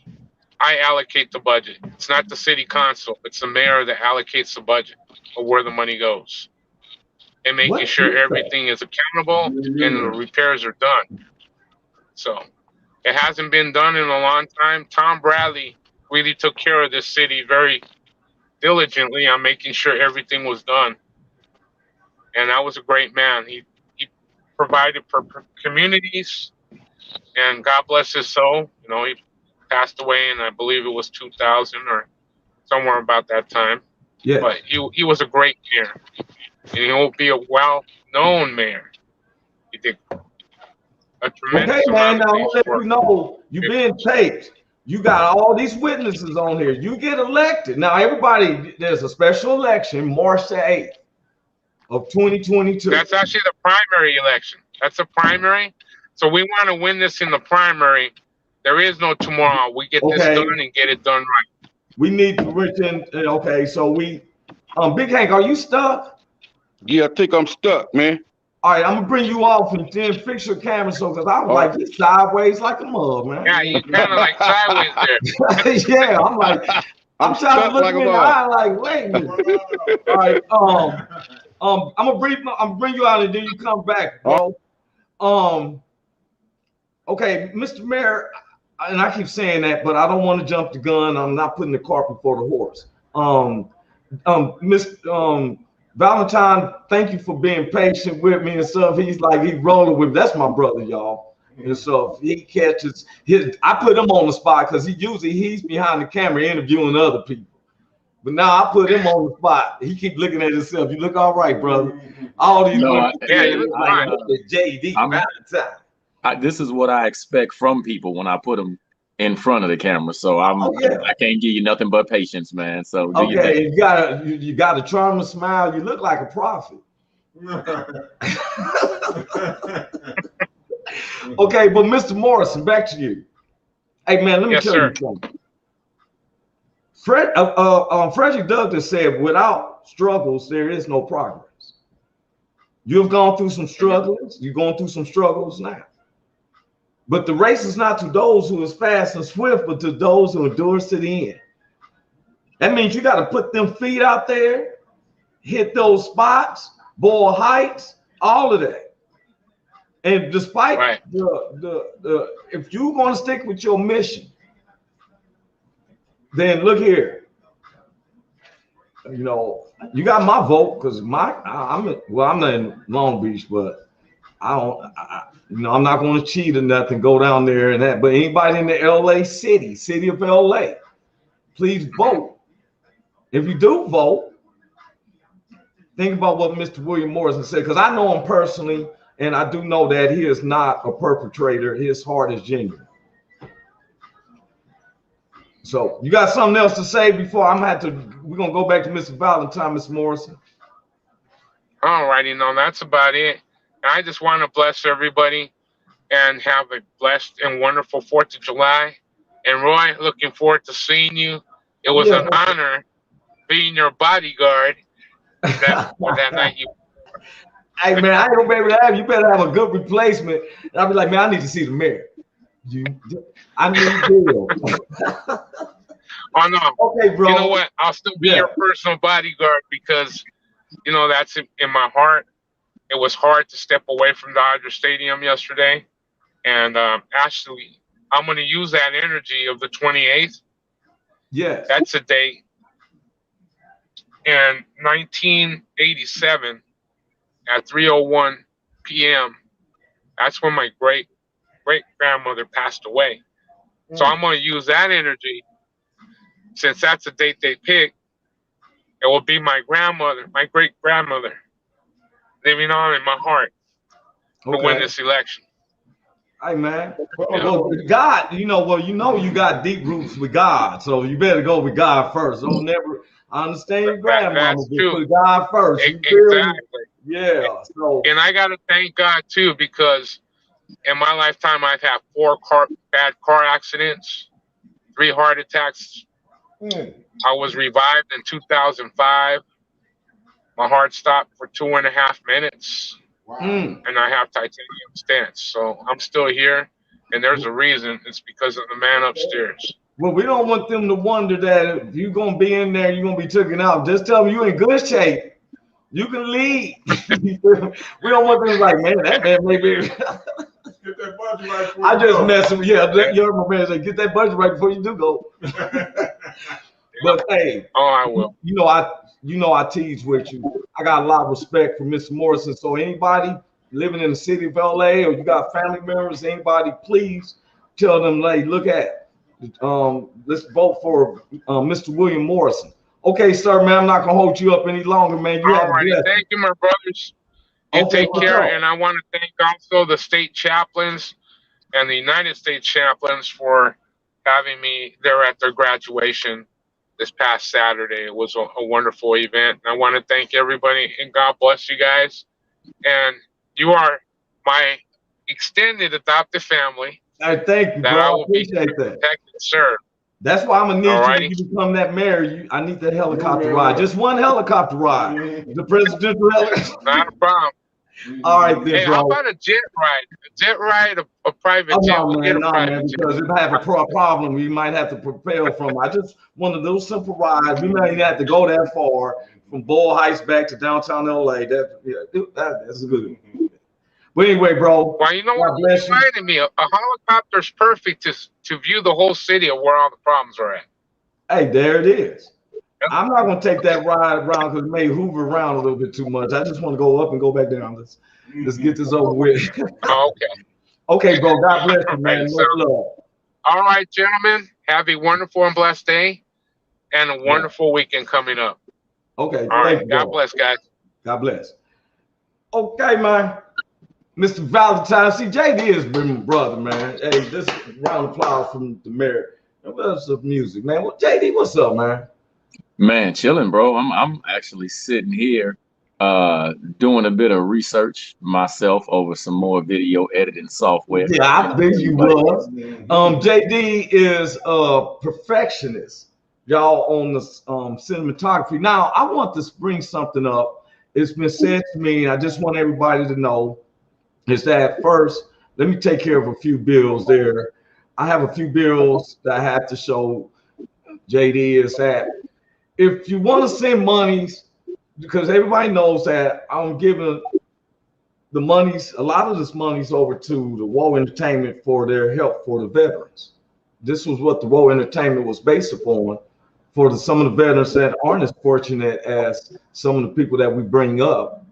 I allocate the budget. It's not the city council. It's the mayor that allocates the budget of where the money goes, and making sure everything is accountable and the repairs are done. So it hasn't been done in a long time. Tom Bradley really took care of this city very diligently on making sure everything was done. And that was a great man. He provided for communities, and God bless his soul. You know, he passed away, and I believe it was 2000 or somewhere about that time. Yeah. But he was a great mayor, and he will be a well-known mayor. He did a tremendous amount of things. Now let you know you've been taped. You got all these witnesses on here. You get elected. Now everybody, there's a special election March the 8th of 2022. That's actually the primary election. That's a primary. So we want to win this in the primary. There is no tomorrow. We get this done and get it done right. We need to written. Okay, so we, Big Hank, are you stuck? Yeah, I think I'm stuck, man. All right, I'm gonna bring you off and then fix your camera, so because I was like, he's sideways like a mug, man. Yeah, you kind of like sideways there. Yeah, I'm like, I'm trying to look like in the eye, like, wait a minute. All right, I'm gonna bring you out and then you come back, bro. Okay, Mr. Mayor, and I keep saying that, but I don't want to jump the gun. I'm not putting the cart before the horse. Miss Valentine, thank you for being patient with me and stuff. He's rolling with, that's my brother, y'all. And so if he catches I put him on the spot because he's behind the camera interviewing other people. But now I put him on the spot. He keep looking at himself. You look all right, brother. All these you look fine. JD Valentine. This is what I expect from people when I put them in front of the camera. So I can't give you nothing but patience, man. So okay, you got a charming smile. You look like a prophet. Okay, but Mr. Morrison, back to you. Hey man, let me tell you something. Frederick Douglass said, "Without struggles, there is no progress." You've gone through some struggles. You're going through some struggles now. But the race is not to those who is fast and swift, but to those who endures to the end. That means you got to put them feet out there, hit those spots, boil heights, all of that. And despite the if you want to stick with your mission, then look here. You know, you got my vote because I'm not in Long Beach, but I'm not going to cheat or nothing. Go down there and that. But anybody in the LA city of LA, please vote. If you do vote, think about what Mr. William Morrison said, because I know him personally, and I do know that he is not a perpetrator. His heart is genuine. So you got something else to say before we're gonna go back to Mr. Valentine, Mr. Morrison? All righty, no, that's about it. I just want to bless everybody and have a blessed and wonderful 4th of July. And Roy, looking forward to seeing you. It was an honor being your bodyguard that night. Hey man, I ain't gonna be able to have you. Better have a good replacement. And I'll be like, man, I need to see the mayor. I need Bill. Oh no. Okay, bro. You know what? I'll still be your personal bodyguard because that's in my heart. It was hard to step away from Dodger Stadium yesterday, and actually, I'm going to use that energy of the 28th. Yes. That's a date in 1987 at 3:01 p.m. That's when my great grandmother passed away. So I'm going to use that energy. Since that's the date they picked, it will be my great grandmother, living on in my heart to win this election. Hey man, well, God, you got deep roots with God, so you better go with God first. Don't never. I understand your grandmama, but put God first. Exactly. Yeah. So. And I got to thank God too, because in my lifetime I've had 4 bad car accidents, 3 heart attacks. I was revived in 2005. My heart stopped for 2.5 minutes. Wow. And I have titanium stents. So I'm still here, and there's a reason. It's because of the man upstairs. Well, we don't want them to wonder that if you're going to be in there, you're going to be taken out. Just tell them you're in good shape. You can leave. We don't want them like, man, that man maybe. Get that budget right before I just messing with you. You're my man. Say, get that budget right before you do go. But hey, I will. I tease with you. I got a lot of respect for Mr. Morrison. So anybody living in the city of LA, or you got family members, anybody, please tell them, like, look at, let's vote for Mr. William Morrison. Okay, sir, man, I'm not gonna hold you up any longer, man. All right, thank you, my brothers. You take care, and I want to thank also the state chaplains and the United States chaplains for having me there at their graduation this past Saturday. It was a wonderful event. I want to thank everybody, and God bless you guys. And you are my extended adopted family. I thank you, bro. I will appreciate be protected, sir. That's why I'm gonna need you to become that mayor. I need that helicopter ride. Just one helicopter ride. The presidential helicopter. Not a problem. All right, then, hey, bro. How about a jet ride? A jet ride, a private jet. No, man, because if I have a problem, we might have to propel from. I just want a little simple ride. We might have to go that far from Bull Heights back to downtown LA. That's good. But anyway, bro. Well, you know what? You reminded me. A helicopter's perfect to view the whole city of where all the problems are at. Hey, there it is. I'm not going to take that ride around because it may hoover around a little bit too much. I just want to go up and go back down. Let's get this over with. Okay. Okay, bro. God bless you, man. Much love. All right, gentlemen. Have a wonderful and blessed day and a wonderful weekend coming up. Okay. All right. God bless, guys. God bless. Okay, man. Mr. Valentine. See, JD is my brother, man. Hey, this round of applause from the mayor. What's up, music, man? Well, JD, what's up, man? Man, chilling, bro. I'm actually sitting here doing a bit of research myself over some more video editing software. Yeah, I think you was. JD is a perfectionist, y'all, on the cinematography. Now, I want to bring something up. It's been said to me, I just want everybody to know, is that first, let me take care of a few bills there. I have a few bills that I have to show JD. Is that if you want to send monies, because everybody knows that I'm giving the monies, a lot of this money's over to the Woe Entertainment for their help for the veterans. This was what the Woe Entertainment was based upon for some of the veterans that aren't as fortunate as some of the people that we bring up.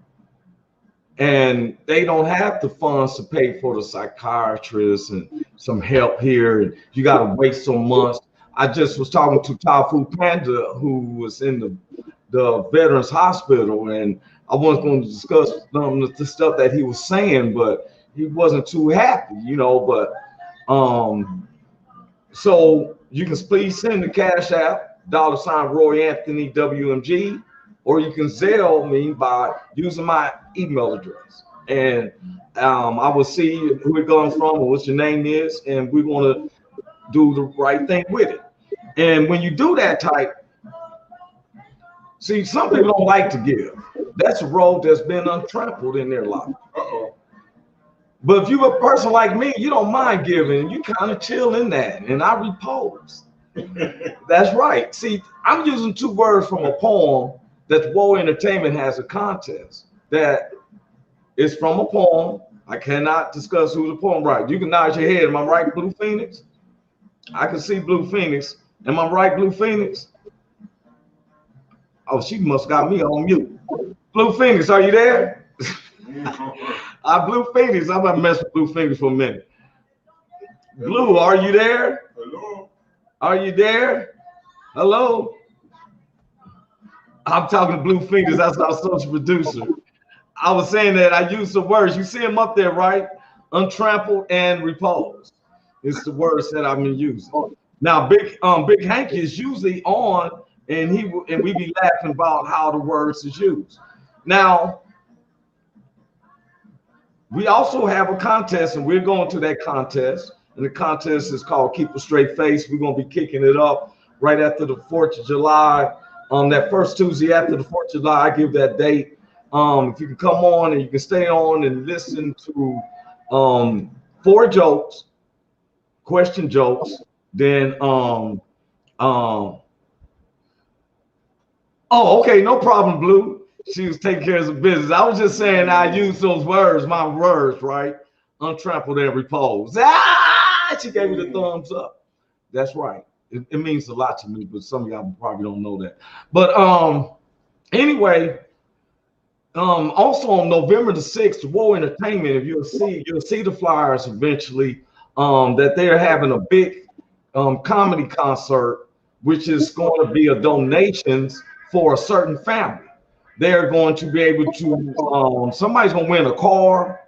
and they don't have the funds to pay for the psychiatrist and some help here, and you got to wait some months. I just was talking to Tafu Panda, who was in the Veterans Hospital, and I wasn't going to discuss the stuff that he was saying, but he wasn't too happy, you know. But so you can please send the Cash App, $ Roy Anthony WMG, or you can Zelle me by using my email address. And I will see who it comes from and what your name is, and we want to do the right thing with it. And when you do that type, see, some people don't like to give. That's a road that's been untrampled in their life. But if you're a person like me, you don't mind giving. You kind of chill in that, and I repose. That's right. See, I'm using 2 words from a poem that Woe Entertainment has a contest that is from a poem. I cannot discuss who the poem right. You can nod your head. Am I right, Blue Phoenix? I can see Blue Phoenix. Am I right, Blue Phoenix? Oh, she must got me on mute. Blue Phoenix, are you there? Blue Phoenix, I'm gonna mess with Blue Phoenix for a minute. Blue, are you there? Hello. Are you there? Hello? I'm talking to Blue Phoenix, that's our social producer. I was saying that I used some words. You see them up there, right? Untrampled and repose. It's the words that I've been using. Now, Big Hanky is usually on, and we be laughing about how the words is used. Now, we also have a contest, and we're going to that contest. And the contest is called Keep a Straight Face. We're going to be kicking it up right after the 4th of July. That first Tuesday after the 4th of July, I give that date. If you can come on and you can stay on and listen to 4 jokes, question jokes, then oh, okay, no problem, Blue. She was taking care of some business. I was just saying I use those words, my words, right? Untrampled and repose. She gave me the thumbs up. That's right. It means a lot to me, but some of y'all probably don't know that. But anyway, also on November the 6th, Woe Entertainment, if you'll see the flyers eventually, that they're having a big comedy concert, which is going to be a donations for a certain family. They're going to be able to somebody's gonna win a car,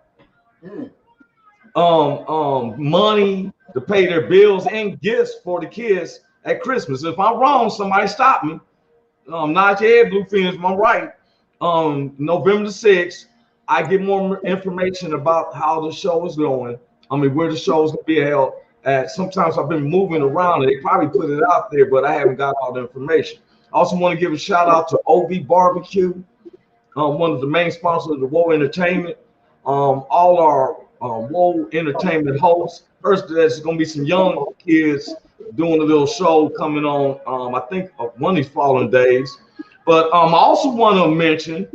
money to pay their bills, and gifts for the kids at Christmas. If I'm wrong, somebody stop me. Nod your head, Blue Phoenix, am I right? November the 6th, I get more information about how the show is going. I mean, where the show is gonna be held at. Sometimes I've been moving around and they probably put it out there, but I haven't got all the information. I also want to give a shout out to OV Barbecue, one of the main sponsors of the Woe Entertainment. All our Woe Entertainment hosts. First, there's going to be some young kids doing a little show coming on, I think, one of these following days. But I also want to mention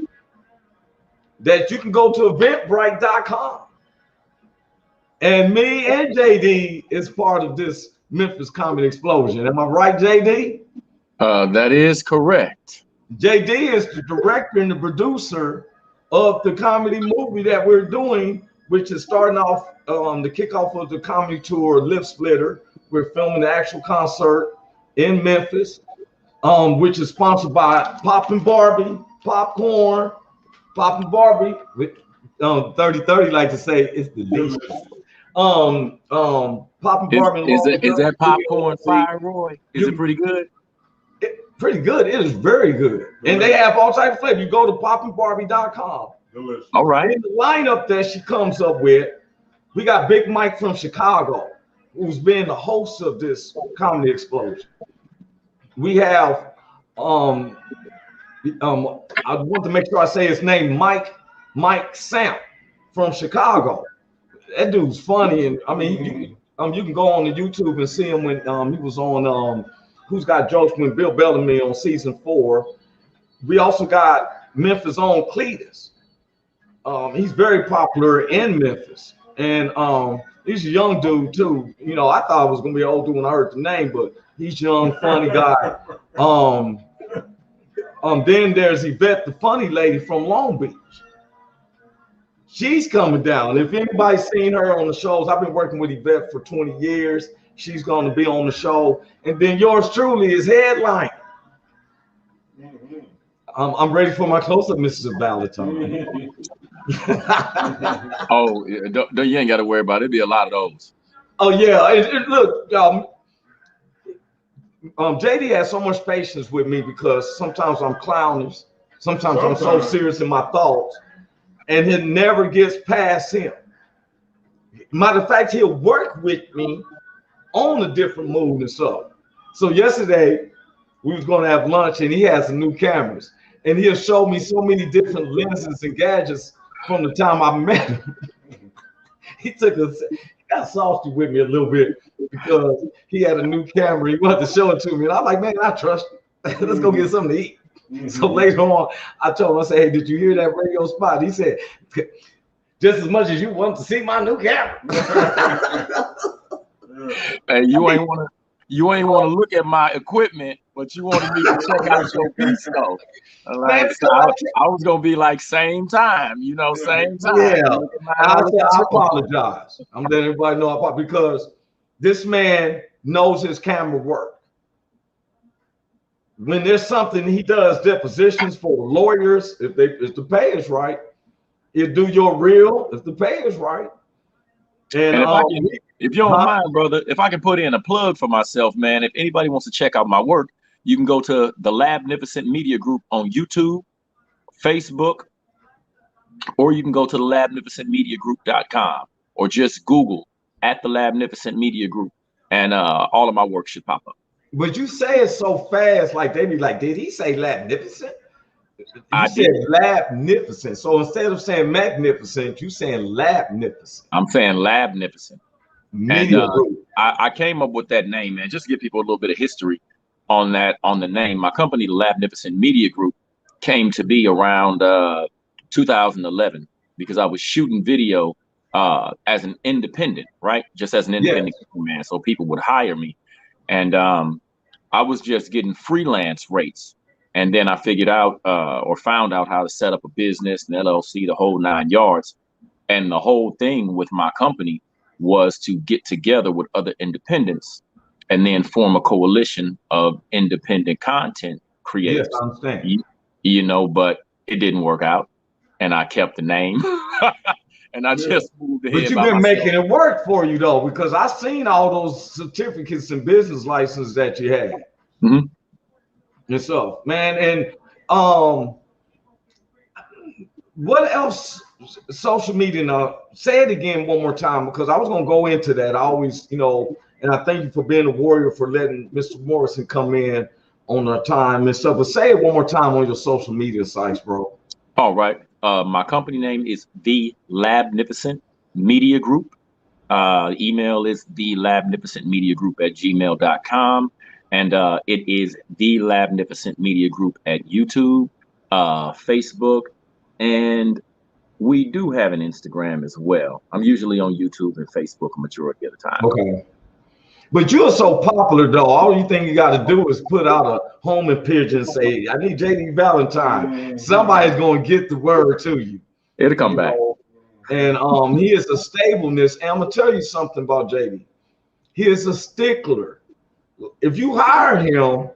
that you can go to eventbrite.com. And me and JD is part of this Memphis Comedy Explosion. Am I right, JD? That is correct. JD is the director and the producer of the comedy movie that we're doing, which is starting off the kickoff of the comedy tour, Lip Splitter. We're filming the actual concert in Memphis, which is sponsored by Poppin' Barbie, Popcorn, Poppin' Barbie, with 3030 like to say it's delicious. Poppin' Barbie. Is that popcorn fire, Roy? Is it pretty good? Pretty good. It is very good. And they have all types of flavor. You go to poppinbarbie.com. Delicious. All right. In the lineup that she comes up with, we got Big Mike from Chicago, who's been the host of this comedy explosion. We have I want to make sure I say his name, Mike Samp from Chicago. That dude's funny, and I mean you can go on the YouTube and see him when he was on Who's Got Jokes with Bill Bellamy on season 4. We also got Memphis' own Cletus. He's very popular in Memphis, and he's a young dude too. You know, I thought it was gonna be an old dude when I heard the name, but he's young, funny guy. Then there's Yvette, the funny lady from Long Beach. She's coming down. If anybody's seen her on the shows, I've been working with Yvette for 20 years. She's going to be on the show. And then yours truly is headline. I'm ready for my close-up, Mrs. Valentine. Oh, you ain't got to worry about it. It'll be a lot of those. Oh, yeah. Look, JD has so much patience with me because sometimes I'm clownish. Sometimes I'm so serious in my thoughts. And it never gets past him. Matter of fact, he'll work with me on a different mood and stuff. So yesterday, we was going to have lunch, and he has some new cameras. And he'll show me so many different lenses and gadgets from the time I met him. He got salty with me a little bit because he had a new camera. He wanted to show it to me. And I'm like, man, I trust you. Let's go get something to eat. So later on, I told him, I said, hey, did you hear that radio spot? He said, just as much as you want to see my new camera. Hey, you ain't want to look at my equipment, but you wanted me to check out your piece though. Like, so I was gonna be like same time, same time. Yeah, I apologize. I'm letting everybody know because this man knows his camera work. When there's something, he does depositions for lawyers. If the pay is right, he'll do your reel if the pay is right. And if you don't mind, brother, if I can put in a plug for myself, man, if anybody wants to check out my work, you can go to the Labnificent Media Group on YouTube, Facebook, or you can go to the labnificentmediagroup.com or just Google at the Labnificent Media Group, and all of my work should pop up. But you say it so fast, like they be like, did he say Labnificent? You said Labnificent. So instead of saying magnificent, you saying Labnificent. I'm saying Labnificent. Media Group. I came up with that name, man, just to give people a little bit of history on the name. My company, the Labnificent Media Group, came to be around 2011 because I was shooting video as an independent, right? Just as an independent man. So people would hire me. And I was just getting freelance rates. And then I figured out or found out how to set up a business, an LLC, the whole 9 yards. And the whole thing with my company was to get together with other independents and then form a coalition of independent content creators. Yes, I understand. But it didn't work out. And I kept the name. And I just moved ahead. But you've been making it work for you, though, because I've seen all those certificates and business licenses that you had. Mm-hmm. And so, man, and what else? Social media. Now, say it again one more time, because I was going to go into that. I always, and I thank you for being a warrior for letting Mr. Morrison come in on our time and stuff. But say it one more time on your social media sites, bro. All right. My company name is The Labnificent Media Group. Email is thelabnificentmediagroup@gmail.com. And it is The Labnificent Media Group at YouTube, Facebook, and we do have an Instagram as well. I'm usually on YouTube and Facebook a majority of the time. Okay. But you're so popular, though. All you think you got to do is put out a homing pigeon and say, I need JD Valentine. Somebody's going to get the word to you. It'll come back. And he is a stableness. And I'm going to tell you something about JD. He is a stickler. If you hire him,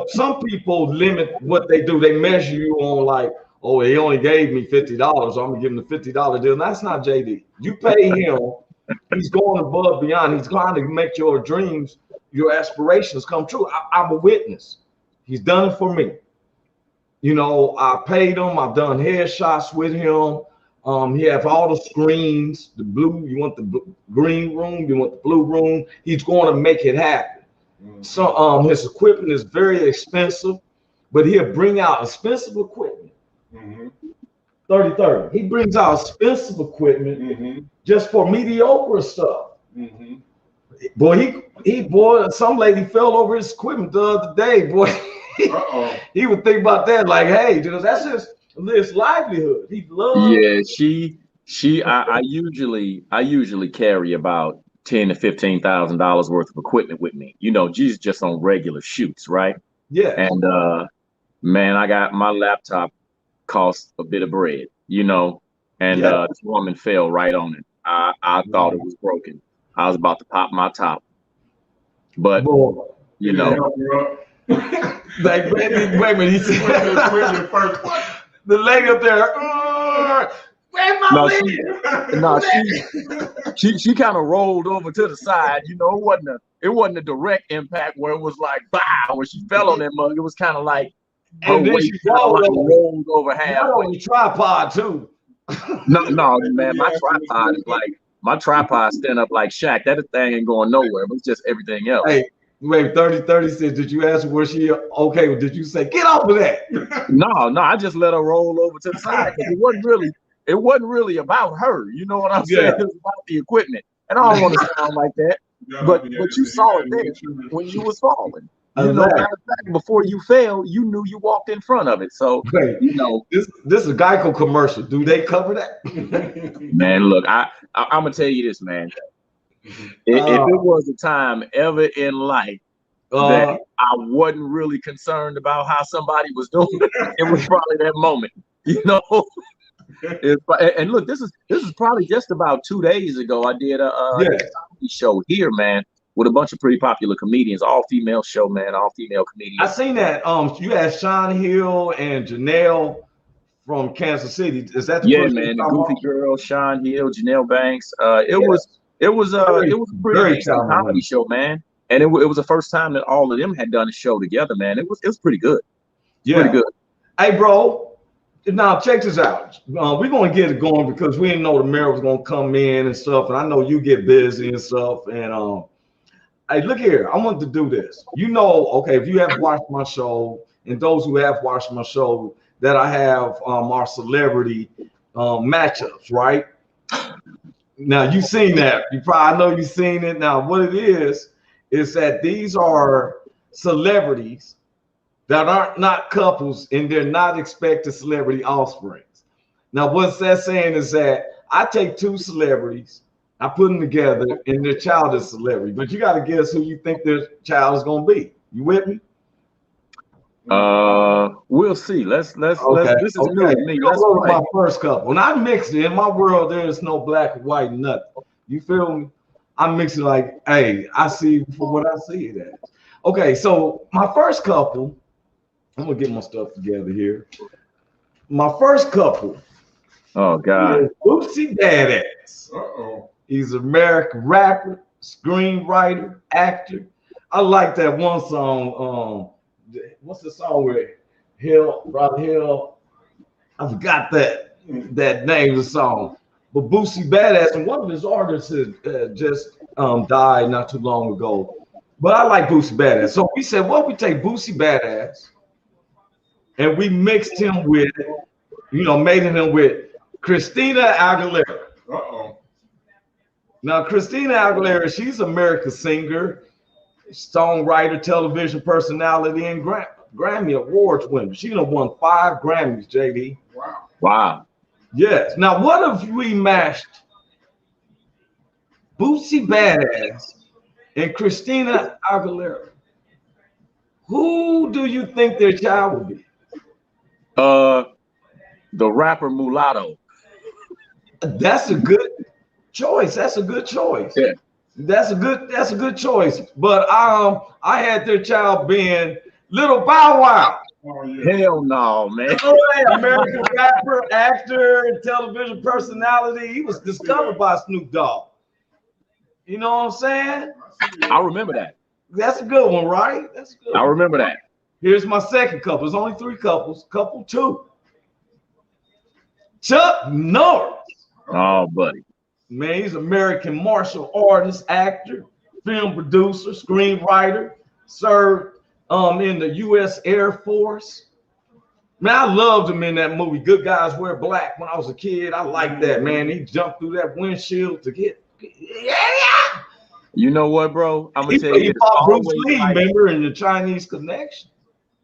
some people limit what they do. They measure you on like, oh, he only gave me $50, so I'm going to give him the $50 deal. That's not JD. You pay him. He's going above beyond. He's trying to make your dreams, your aspirations come true. I'm a witness. He's done it for me. I paid him. I've done headshots with him. He has all the screens, the blue. You want the green room. You want the blue room. He's going to make it happen. So his equipment is very expensive, but he'll bring out expensive equipment. 30-30. He brings out expensive equipment just for mediocre stuff. Boy, some lady fell over his equipment the other day. Boy, he would think about that like, hey, that's just his livelihood. He loves. Yeah, I usually carry about $10,000 to $15,000 worth of equipment with me. She's just on regular shoots, right? Yeah. And man, I got my laptop costs a bit of bread, and this woman fell right on it. I thought it was broken. I was about to pop my top, but you know, like wait a minute, he said, the lady up there, where's my lady? She kind of rolled over to the side. You know, it wasn't a direct impact where it was like, wow, when she fell on that mug. It was kind of like her weight rolled over halfway. Not on the tripod too. No, man, my tripod stand up like Shaq. That thing ain't going nowhere. But it's just everything else. Hey, wait, 30 said, did you ask her was she okay? Or did you say get off of that? No, I just let her roll over to the side because it wasn't really about her. You know what I'm saying? It was about the equipment. And I don't want to sound like that, but you saw it there when you was falling. You know, before you fell, you knew you walked in front of it. So, you know, this is a Geico commercial. Do they cover that? Man, look, I'm gonna tell you this, man. If it was a time ever in life that I wasn't really concerned about how somebody was doing, it was probably that moment. You know. And look, this is probably just about 2 days ago. I did a comedy show here, man, with a bunch of pretty popular comedians, all female show, man, all female comedians. I seen that. You had Sean Hill and Janelle from Kansas City. Is that the man? The Goofy Girl, Sean Hill, Janelle Banks. It was a pretty decent comedy show, man. And it was the first time that all of them had done a show together, man. It was pretty good. Pretty good. Hey, bro. Now check this out. We're gonna get it going because we didn't know the mayor was gonna come in and stuff, and I know you get busy and stuff. And hey, look here, I want to do this. You know, okay, if you have watched my show, and those who have watched my show, that I have our celebrity matchups, right? Now you've seen that. I know you've seen it. Now what it is that these are celebrities that aren't not couples, and they're not expected celebrity offsprings. Now, what's that saying is that I take two celebrities, I put them together, and their child is celebrity. But you got to guess who you think their child is going to be. You with me? We'll see. Let's. This is new to me. Let's go to my first couple. And I mix it. In my world, there is no black and white, nothing. You feel me? I'm mixing like, hey, I see for what I see it as. Okay, so my first couple. I'm gonna get my stuff together here. My first couple. Oh God. Boosie Badass. He's an American rapper, screenwriter, actor. I like that one song. What's the song with Robert Hill? I forgot that name of the song. But Boosie Badass, and one of his artists just died not too long ago. But I like Boosie Badass. So we said, well, we take Boosie Badass. And we mixed him with, mated him with Christina Aguilera. Now, Christina Aguilera, she's an American singer, songwriter, television personality, and Grammy Awards winner. She done won 5 Grammys, JD. Wow. Yes. Now, what if we mashed Boosie Badass and Christina Aguilera? Who do you think their child would be? The rapper Mulatto. That's a good choice. Yeah. That's a good choice. But I had their child being Little Bow Wow. Oh, yeah. Hell no, man. American rapper, actor, and television personality. He was discovered by Snoop Dogg. You know what I'm saying? I remember that. That's a good one, right? I remember that. Here's my second couple. There's only 3 couples. Couple 2. Chuck Norris. Oh, buddy. Man, he's an American martial artist, actor, film producer, screenwriter, served in the U.S. Air Force. Man, I loved him in that movie, Good Guys Wear Black, when I was a kid. I liked that, man. He jumped through that windshield to get. Yeah. You know what, bro? I'm going to tell you. He fought Bruce Lee, remember, in the Chinese Connection.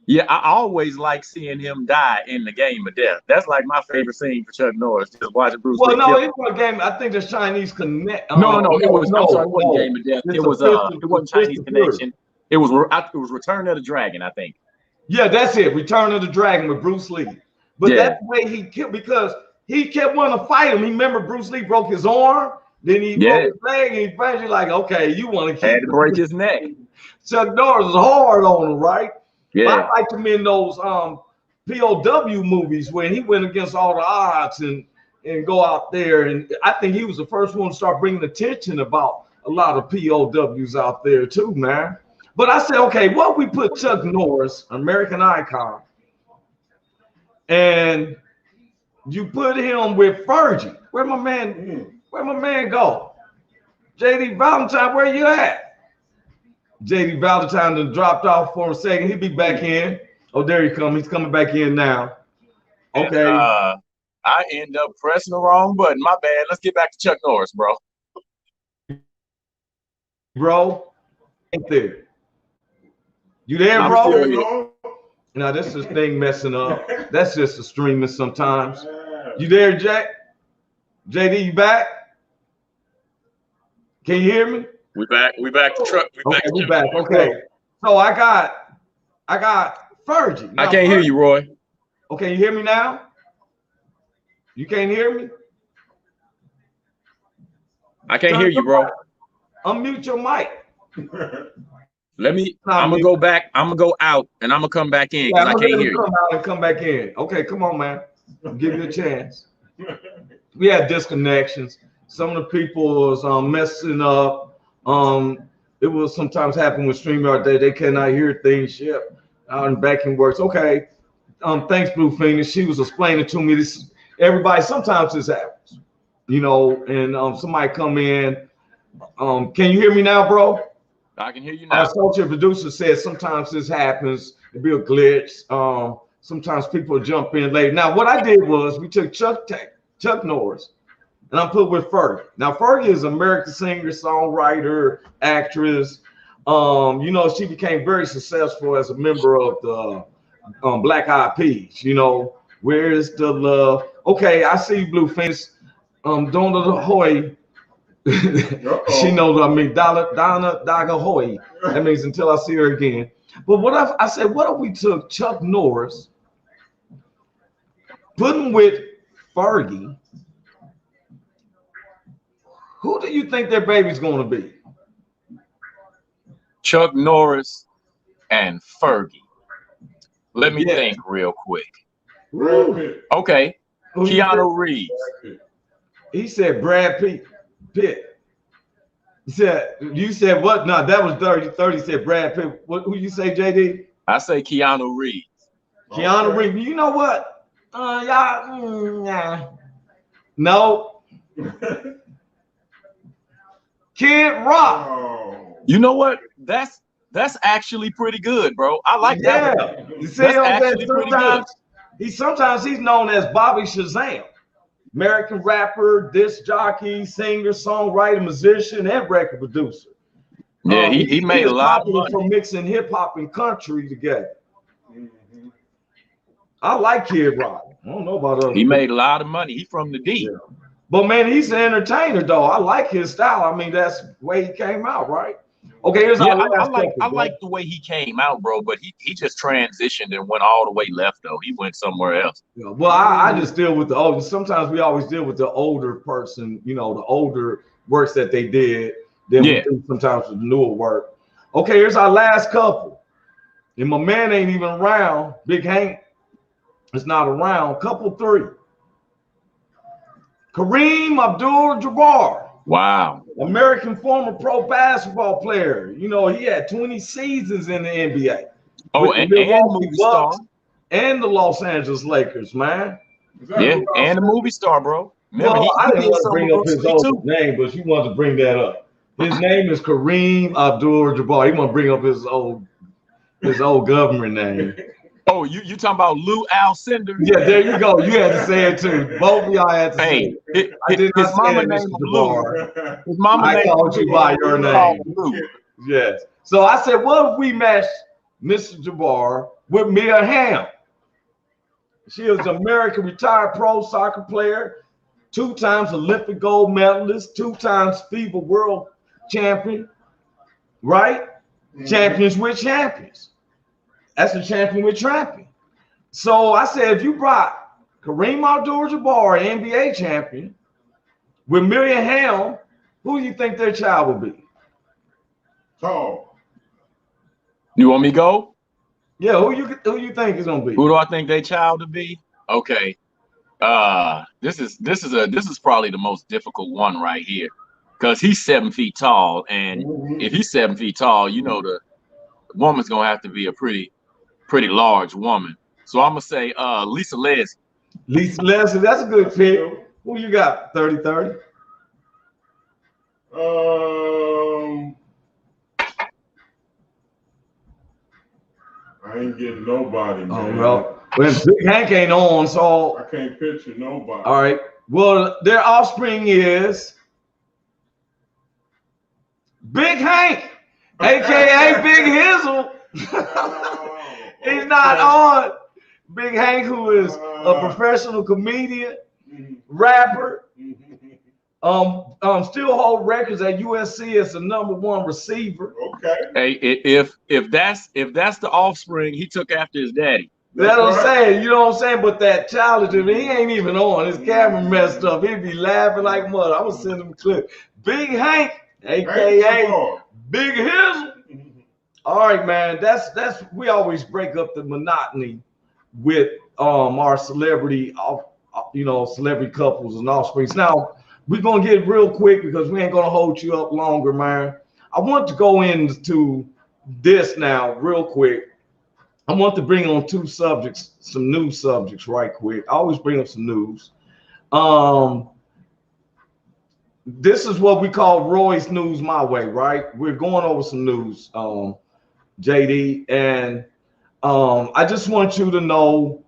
Yeah, I always like seeing him die in the game of death. That's like my favorite scene for Chuck Norris, just watching Bruce Lee. Well, no, it was a game. I think there's Chinese Connect. It wasn't Game of Death. It wasn't Chinese Connection. It was Return of the Dragon, I think. Yeah, that's it. Return of the Dragon with Bruce Lee. But that's the way he killed, because he kept wanting to fight him. He remember Bruce Lee broke his arm, then he broke his leg, and he finally like, okay, you want to keep had to break his neck. Chuck Norris was hard on him, right? Yeah. But I liked him in those POW movies when he went against all the odds and go out there. And I think he was the first one to start bringing attention about a lot of POWs out there too, man. But I said, okay, what we put Chuck Norris, American icon, and you put him with Fergie. Where my man go? JD Valentine, where you at? JD Valentine done dropped off for a second. He'll be back in. Oh, there he comes. He's coming back in now. Okay. And, I end up pressing the wrong button. My bad. Let's get back to Chuck Norris, bro. Bro, ain't there. You there, bro? Now this is thing messing up. That's just the streaming sometimes. You there, Jack? JD, you back? Can you hear me? We back. We back to truck. We back. Okay. So I got Fergie. Now, I can't hear you, Roy. Okay, you hear me now? You can't hear me? I can't hear you, bro. Unmute your mic. I'm gonna go back. I'm gonna go out and I'm gonna come back in because I can't hear you. Come out and come back in. Okay, come on, man. I'll give you a chance. We had disconnections. Some of the people was messing up. It will sometimes happen with StreamYard. They cannot hear things ship out and backing works. Okay. Thanks, Blue Phoenix. She was explaining to me this. Everybody, sometimes this happens, you know, and somebody come in. Can you hear me now, bro? I can hear you now. Our associate producer said sometimes this happens. It'll be a glitch. Sometimes people jump in late. Now, what I did was we took Chuck Norris and I put with Fergie. Now, Fergie is an American singer, songwriter, actress. You know, she became very successful as a member of the Black Eyed Peas. You know, where is the love? Okay, I see Blue Phoenix. Donna Hoy. She knows what I mean. Donna Daga Hoy. That means until I see her again. But what I said, what if we took Chuck Norris, put him with Fergie? Who do you think their baby's going to be? Chuck Norris and Fergie. Let me think real quick. Okay. Keanu Reeves. He said Brad Pitt. You said what? No, that was 30 said Brad Pitt. Who you say, JD? I say Keanu Reeves. Keanu Reeves. You know what? Nah. No. Kid Rock. You know what? That's actually pretty good, bro. I like that. Yeah. You see actually pretty good. Sometimes he's known as Bobby Shazam. American rapper, disc jockey, singer, songwriter, musician, and record producer. Yeah, he made a lot of money from mixing hip hop and country together. I like Kid Rock. I don't know about others. He made a lot of money. He's from the D. Yeah. But man, he's an entertainer though. I like his style. I mean, that's the way he came out, right? Okay, here's I like the way he came out, bro. But he just transitioned and went all the way left though. He went somewhere else. Yeah, well, I just deal with the older. Sometimes we always deal with the older person. You know, the older works that they did. Then we do sometimes with the newer work. Okay, here's our last couple. And my man ain't even around. Big Hank is not around. Couple 3. Kareem Abdul-Jabbar. Wow. American former pro basketball player. You know, he had 20 seasons in the NBA. Oh, and movie star. And the Los Angeles Lakers, man. Yeah, and a movie star, bro. Remember, I didn't want to bring up his old name, but you wanted to bring that up. His name is Kareem Abdul-Jabbar. He want to bring up his old government name. Oh, you talking about Lou Alcindor? Yeah, there you go. You had to say it too. Both of y'all had to say it. His mama named Lou. His mama I called you by your name. Yes. So I said, what if we match Mr. Jabbar with Mia Hamm? She is an American retired pro soccer player, 2 times Olympic gold medalist, 2 times FIBA world champion, right? Champions with champions. That's a champion with champion. So I said, if you brought Kareem Abdul-Jabbar, NBA champion, with Miriam Helm, who do you think their child will be? Tall. You want me to go? Yeah, who you think is gonna be? Who do I think their child to be? Okay. This is probably the most difficult one right here, because he's 7 feet tall, and if he's 7 feet tall, you know the woman's gonna have to be a pretty large woman. So I'm gonna say Lisa Leslie. Lisa Leslie, that's a good pick. Who you got? 30-30? I ain't getting nobody, man. Oh, well, Big Hank ain't on, so I can't picture nobody. all right. Well, their offspring is Big Hank, aka Big Hizzle. He's not on. Big Hank, who is a professional comedian, rapper, still hold records at USC as the #1 receiver. Okay. Hey, if that's the offspring, he took after his daddy. That's what I'm saying. You know what I'm saying? But that challenge, he ain't even on. His camera messed up. He'd be laughing like mother. I'm gonna send him a clip. Big Hank, aka Big Hizzle. All right, man. That's we always break up the monotony with our celebrity, celebrity couples and offsprings. Now we're gonna get real quick because we ain't gonna hold you up longer, man. I want to go into this now real quick. I want to bring on some news subjects right quick. I always bring up some news. This is what we call Roy's News My Way, right? We're going over some news, JD, and I just want you to know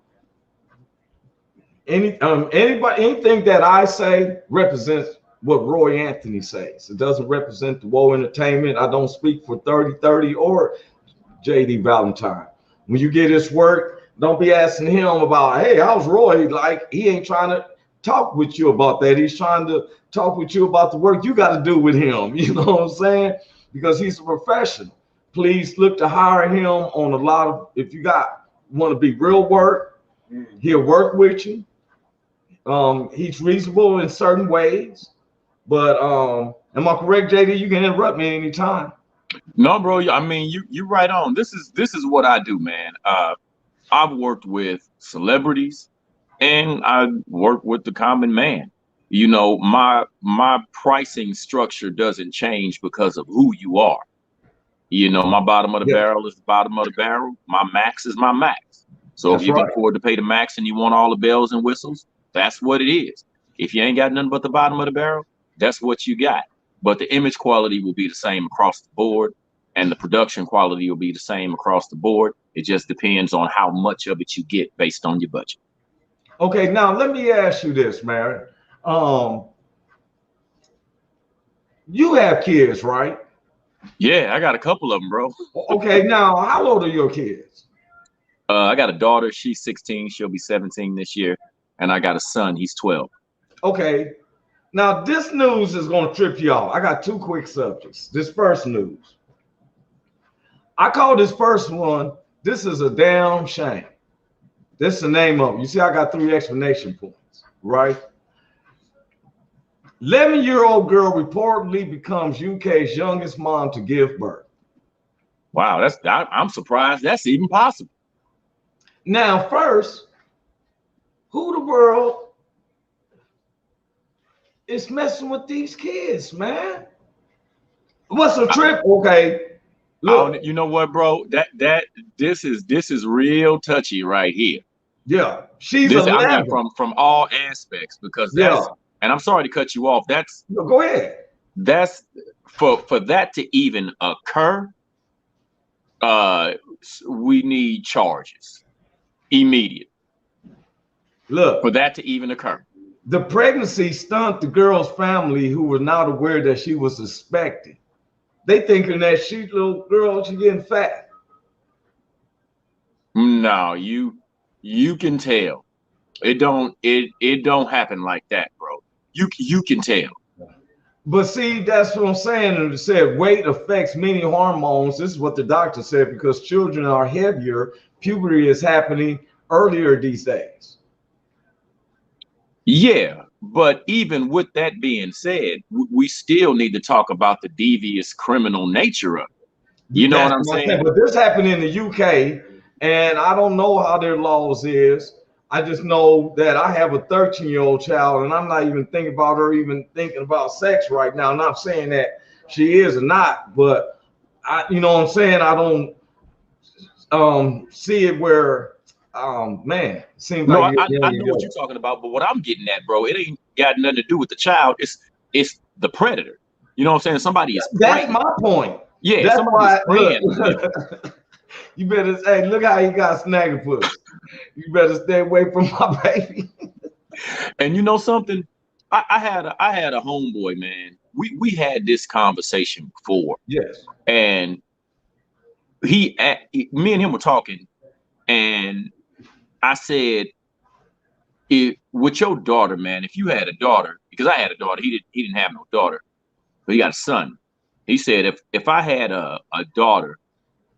anything that I say represents what Roy Anthony says. It doesn't represent the Woe Entertainment. I don't speak for 30-30 or JD Valentine. When you get his work, don't be asking him about, hey, how's Roy? Like, he ain't trying to talk with you about that. He's trying to talk with you about the work you got to do with him. You know what I'm saying? Because he's a professional. Please look to hire him on a lot of, if you want to be real work, he'll work with you. He's reasonable in certain ways. But am I correct, JD? You can interrupt me anytime. No, bro. I mean, you're right on. This is what I do, man. I've worked with celebrities, and I work with the common man. You know, my pricing structure doesn't change because of who you are. You know, my bottom of the barrel is the bottom of the barrel. My max is my max. So if you can afford to pay the max and you want all the bells and whistles, that's what it is. If you ain't got nothing but the bottom of the barrel, that's what you got. But the image quality will be the same across the board, and the production quality will be the same across the board. It just depends on how much of it you get based on your budget. Okay, now let me ask you this, man. You have kids, right? Yeah, I got a couple of them, bro. Okay, now how old are your kids? I got a daughter. She's 16. She'll be 17 this year. And I got a son. He's 12. Okay. Now, this news is going to trip you off. I got two quick subjects. This first news. I call this first one, this is a damn shame. This is the name of it. You see, I got 3 exclamation points, right? 11-year-old girl reportedly becomes UK's youngest mom to give birth. Wow, I'm surprised that's even possible. Now, first, who the world is messing with these kids, man? What's a trip? Okay, look. You know what, bro? This is real touchy right here. Yeah, she's 11. From all aspects, because that's. And I'm sorry to cut you off. No, go ahead. That's for that to even occur. We need charges immediate. Look, for that to even occur. The pregnancy stunned the girl's family, who were not aware that she was suspected. They thinking that she's little girl, she getting fat. No, you can tell. It don't happen like that, bro. You can tell. But see, that's what I'm saying. It said weight affects many hormones. This is what the doctor said, because children are heavier. Puberty is happening earlier these days. Yeah, but even with that being said, we still need to talk about the devious criminal nature of it. You know what That's I'm my thing. saying? But this happened in the UK, and I don't know how their laws is. I just know that I have a 13-year-old child, and I'm not even thinking about her even thinking about sex right now. I'm not saying that she is or not, but you know what I'm saying? I don't see it where, man, it seems No, like I know what you're talking about, but what I'm getting at, bro, it ain't got nothing to do with the child. It's the predator. You know what I'm saying? Somebody is That's preying. my point. Yeah, That's somebody's why, preying. look, you better say, look how he got snagging puss. You better stay away from my baby. And you know something? I had a homeboy, man. We had this conversation before, Yes. and me and him were talking, and I said, with your daughter, man, if you had a daughter, because I had a daughter, he didn't have no daughter, but he got a son. He said, if I had a daughter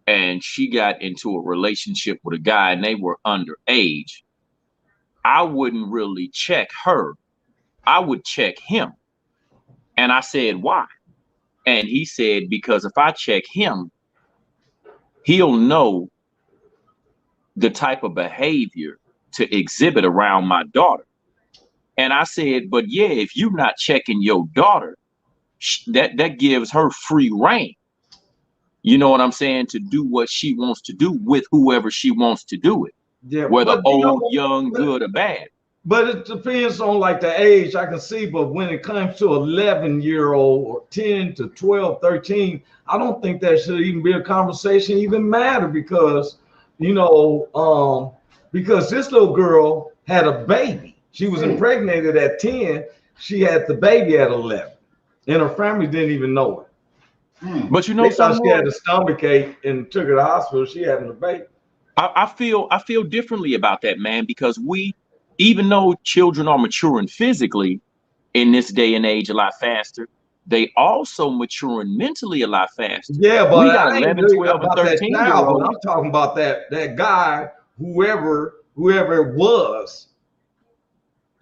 and she got into a relationship with a guy and they were underage, I wouldn't really check her. I would check him. And I said, why? And he said, because if I check him, he'll know the type of behavior to exhibit around my daughter. And I said, but yeah, if you're not checking your daughter, that gives her free reign. You know what I'm saying? To do what she wants to do with whoever she wants to do it, Yeah, whether but you old, know, young, good, or bad. but it depends on like the age I can see. But when it comes to 11-year-old or 10 to 12, 13, I don't think that should even be a conversation, even matter because, you know, because this little girl had a baby. She was impregnated at 10. She had the baby at 11, and her family didn't even know it. But you know, They thought she had a stomach ache and took her to the hospital. She having a baby. I feel differently about that, man, because even though children are maturing physically in this day and age a lot faster, they also maturing mentally a lot faster. Yeah, but We got I ain't 11, really 12, and about that 13 year child, but olds. I'm talking about that guy, whoever it was.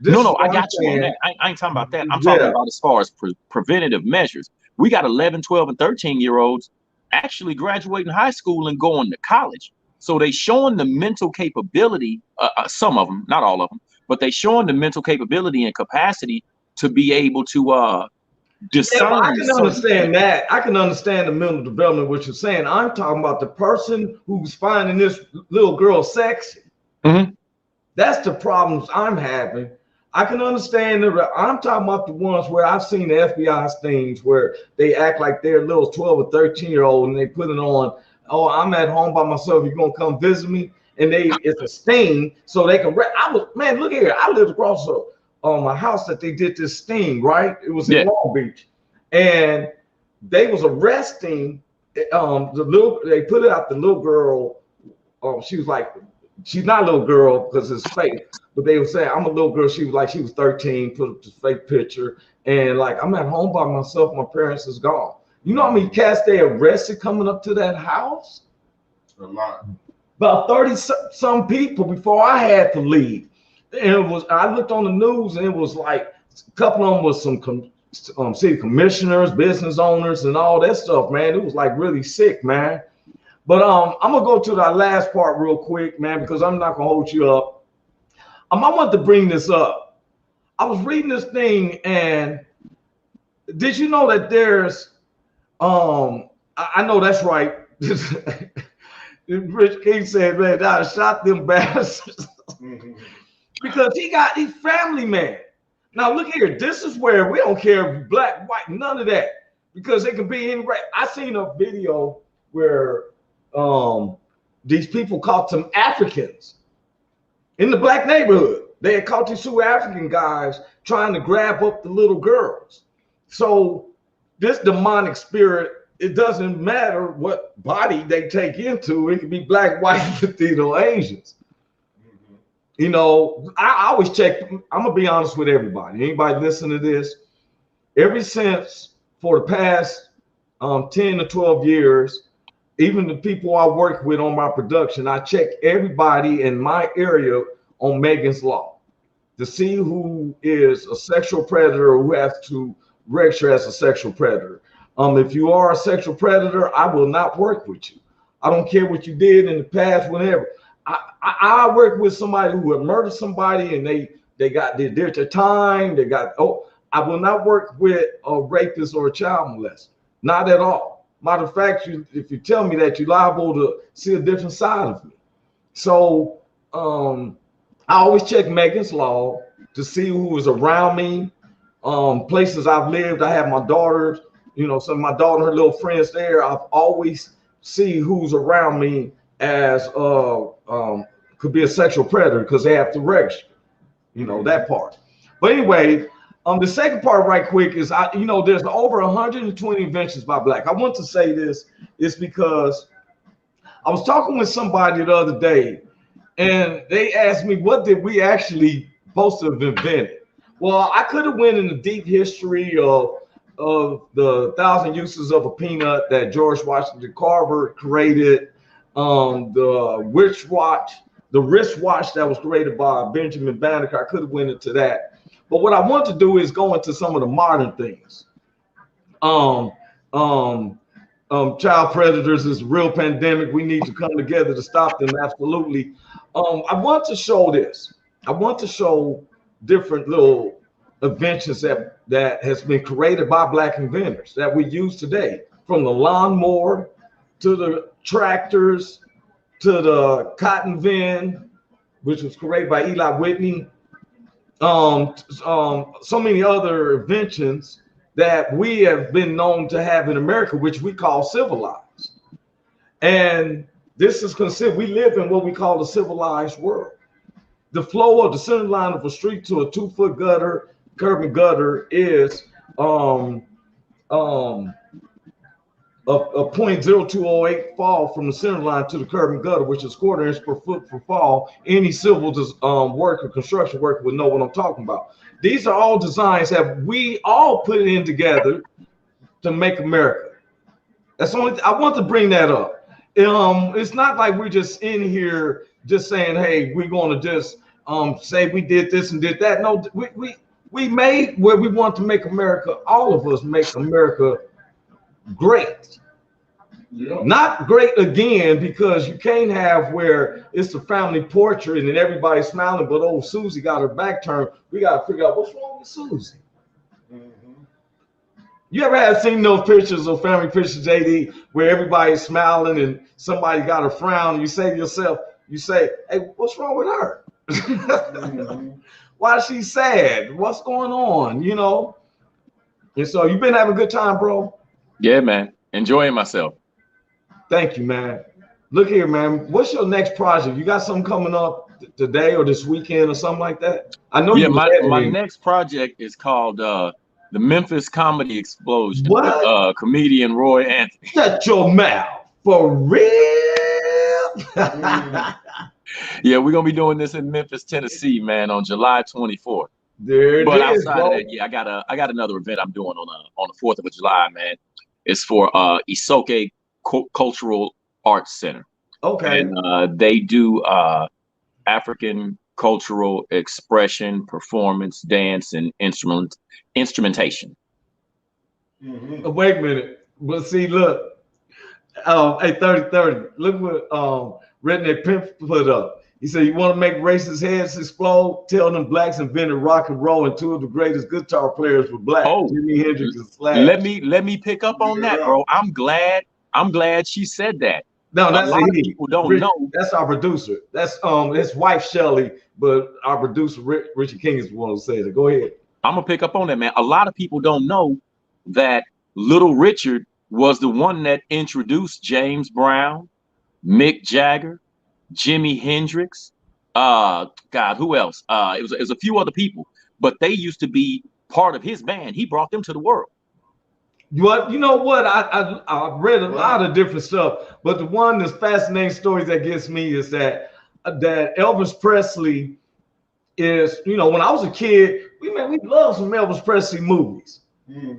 No, I got you on that. I ain't talking about that. I'm talking about as far as preventative measures. We got 11, 12, and 13 year olds actually graduating high school and going to college. So they showing the mental capability, some of them, not all of them, but they showing the mental capability and capacity to be able to discern. Yeah, I can understand that. I can understand the mental development, what you're saying. I'm talking about the person who's finding this little girl sexy. Mm-hmm. That's the problems I'm having. I can understand I'm talking about the ones where I've seen the FBI things where they act like they're a little 12 or 13-year-old and they put it on, oh, I'm at home by myself, you're gonna come visit me, and it's a sting so they can man, look here, I lived across my house that they did this sting, right? It was in Long Beach, and they was arresting they put it out the little girl. She was like, she's not a little girl because it's fake, but they were saying I'm a little girl. She was 13, put up the fake picture, and like I'm at home by myself, my parents is gone. You know how many cats they arrested coming up to that house? A lot. About 30 some people before I had to leave. And I looked on the news and it was like a couple of them was some city commissioners, business owners, and all that stuff, man. It was like really sick, man. But I'm gonna go to the last part real quick, man, because I'm not gonna hold you up. I want to bring this up. I was reading this thing, and did you know that there's I know that's right. Rich King said, man, I shot them bastards. Because he's family man. Now look here, this is where we don't care black, white, none of that. Because it can be any race. I seen a video where these people caught some Africans in the black neighborhood. They had caught these two African guys trying to grab up the little girls. So this demonic spirit, it doesn't matter what body they take into. It can be black, white, Latino, Asians. You know, I always check. I'm gonna be honest with everybody. Anybody listen to this? Ever since for the past 10 to 12 years, even the people I work with on my production, I check everybody in my area on Megan's Law. to see who is a sexual predator or who has to register as a sexual predator. If you are a sexual predator, I will not work with you. I don't care what you did in the past, whenever. I work with somebody who would murder somebody and they did their time. I will not work with a rapist or a child molester. Not at all. Matter of fact, if you tell me that, you're liable to see a different side of me. So I always check Megan's Law to see who is around me. Places I've lived, I have my daughters, some of my daughter and her little friends there. I've always see who's around me as could be a sexual predator because they have to register, that part. But anyway, the second part right quick is there's over 120 inventions by Black. I want to say this is because I was talking with somebody the other day and they asked me, what did we actually supposed to have invented? Well, I could have went into deep history of the 1,000 uses of a peanut that George Washington Carver created, the wristwatch that was created by Benjamin Banneker. I could have went into that. But what I want to do is go into some of the modern things. Child predators is a real pandemic. We need to come together to stop them. Absolutely. I want to show this. I want to show different little inventions that has been created by Black inventors that we use today, from the lawnmower to the tractors to the cotton gin, which was created by Eli Whitney. So many other inventions that we have been known to have in America, which we call civilized. And this is considered, we live in what we call the civilized world. The flow of the center line of a street to a 2-foot gutter, curb and gutter, is a 0.0208 fall from the center line to the curb and gutter, which is 1/4 inch per foot per fall. Any civil worker, construction worker would know what I'm talking about. These are all designs that we all put in together to make America. That's only, I want to bring that up. It's not like we're just in here just saying, hey, we're going to just say we did this and did that. No, we made where we want to make America, all of us make America great. Yeah. Not great again, because you can't have where it's the family portrait and then everybody's smiling, but old Susie got her back turned. We got to figure out what's wrong with Susie. Mm-hmm. You ever have seen those pictures of family pictures, JD, where everybody's smiling and somebody got a frown? You say to yourself, hey, what's wrong with her? Mm-hmm. Why is she sad? What's going on? And so you've been having a good time, bro? Yeah, man. Enjoying myself. Thank you, man. Look here, man. What's your next project? You got something coming up today or this weekend or something like that? I know. Yeah, my next project is called the Memphis Comedy Explosion. What? With, comedian Roy Anthony. Shut your mouth. For real? Yeah, we're gonna be doing this in Memphis, Tennessee, man, on July 24th. There it but is, outside bro. of that, yeah, I got another event I'm doing on the 4th of July, man. It's for Isoke Cultural Arts Center. Okay. And they do African cultural expression, performance, dance, and instrumentation. Mm-hmm. Wait a minute. But see, look. Hey, 30. Look what Redneck Pimp put up. He said, you want to make racist heads explode? Tell them Blacks invented rock and roll, and 2 of the greatest guitar players were Black. Oh, Jimi Hendrix and Slash. Let me pick up on that, bro. I'm glad she said that. No, that's a lot of people don't know. That's our producer. That's his wife Shelly, but our producer Richard King is the one who said it. Go ahead. I'm gonna pick up on that, man. A lot of people don't know that Little Richard was the one that introduced James Brown, Mick Jagger, Jimi Hendrix, God, who else? It was a few other people, but they used to be part of his band. He brought them to the world. What you know what? I read a lot of different stuff, but the one that's fascinating stories that gets me is that Elvis Presley is, when I was a kid, we loved some Elvis Presley movies.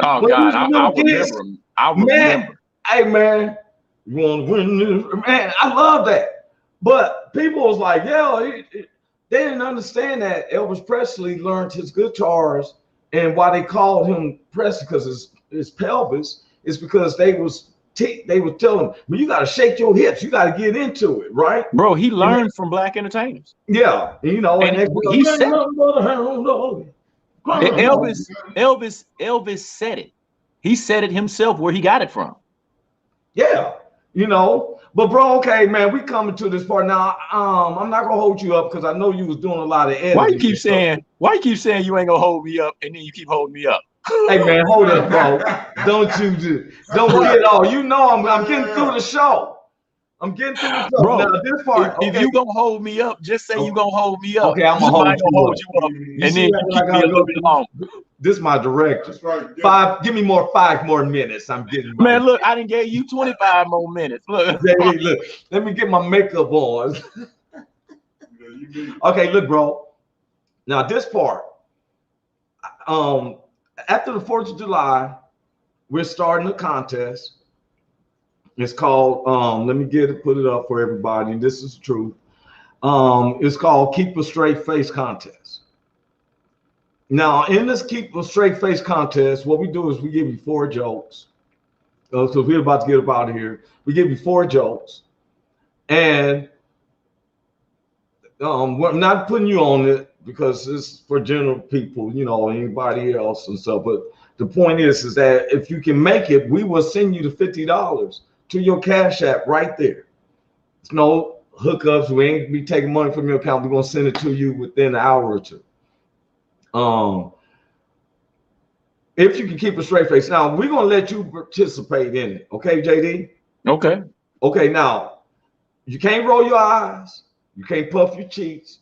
Oh when God, I remember him. I remember. Man, hey man, you want to win this? Man, I love that. But people was like, yeah, They didn't understand that Elvis Presley learned his guitars, and why they called him Presley because his pelvis is because they would tell him, well, you got to shake your hips, you got to get into it, right? Bro, he learned from black entertainers. Yeah, you know, and he said it. Elvis said it. He said it himself where he got it from. Yeah, you know. But bro, okay, man, we coming to this part now. I'm not gonna hold you up because I know you was doing a lot of editing. Why you keep saying you ain't gonna hold me up and then you keep holding me up? Hey man, hold up, bro. Don't get all. You know I'm getting through the show. I'm getting through the show. Bro, now, this part, if you gonna hold me up, just say you gonna hold me up. Okay, I'm gonna hold you up. And then you keep me a little bit longer. This is my director. Right, give me 5 more minutes. I'm getting man. Look, I didn't give you 25 more minutes. Look, JD, look, let me get my makeup on. Okay, look, bro. Now this part, after the 4th of July, we're starting a contest. It's called, let me put it up for everybody. And this is the truth. It's called Keep a Straight Face Contest. Now, in this Keep a Straight Face Contest, what we do is we give you 4 jokes. So we're about to get up out of here. We give you 4 jokes. And we're not putting you on it because it's for general people, you know, anybody else and stuff. But the point is that if you can make it, we will send you the $50 to your Cash App right there. It's no hookups. We ain't be taking money from your account. We're gonna send it to you within an hour or 2. If you can keep a straight face. Now we're gonna let you participate in it. Okay, JD? Okay. Okay, now you can't roll your eyes, you can't puff your cheeks.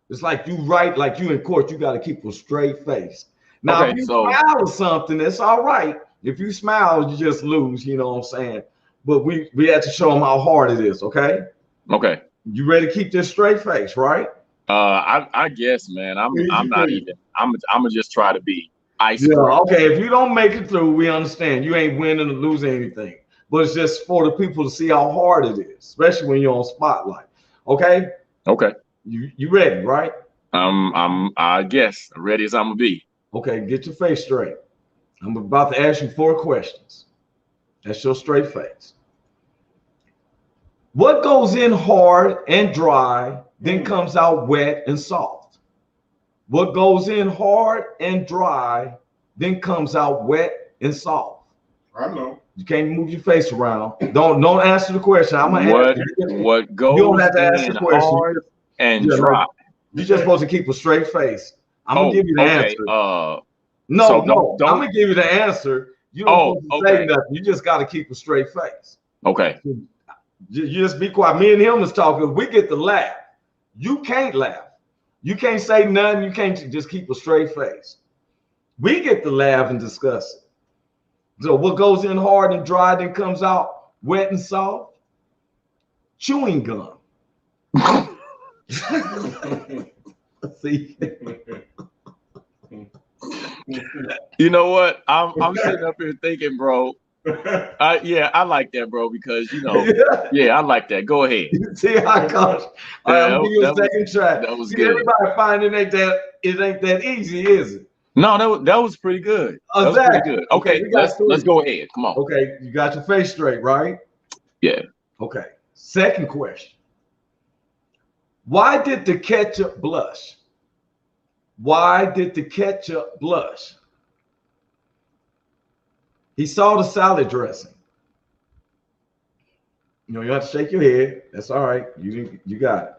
It's like you in court, you got to keep a straight face. Now, if you smile or something, it's all right. If you smile, you just lose, you know what I'm saying? But we have to show them how hard it is, okay? Okay. You ready to keep this straight face, right? I guess, man. I'm gonna just try to be ice cream. Yeah, okay. If you don't make it through, we understand. You ain't winning or losing anything. But it's just for the people to see how hard it is, especially when you're on spotlight. Okay? Okay. You ready, right? I guess ready as I'm gonna be. Okay, get your face straight. I'm about to ask you 4 questions. That's your straight face. What goes in hard and dry, then comes out wet and soft? What goes in hard and dry, then comes out wet and soft? I know. You can't move your face around. Don't answer the question. I'm gonna ask you. What goes you don't have to ask the question. Hard and dry? You're just supposed to keep a straight face. I'm gonna give you the answer. No, I'm gonna give you the answer. You don't supposed to say nothing. You just got to keep a straight face. Okay. You just be quiet. Me and him is talking. We get to laugh. You can't laugh. You can't say nothing. You can't just keep a straight face. We get to laugh and discuss it. So what goes in hard and dry, then comes out wet and soft? Chewing gum. See? You know what? I'm sitting up here thinking, bro. I like that, bro, because you know, I like that. Go ahead. See how it goes. I'll give you a second try. That was good. Everybody finding it ain't that easy, is it? No, that was pretty good. Exactly. That was pretty good. Okay, let's go ahead. Come on. Okay, you got your face straight, right? Yeah. Okay. Second question. Why did the ketchup blush? Why did the ketchup blush? He saw the salad dressing. You know, you have to shake your head. That's all right. You got it.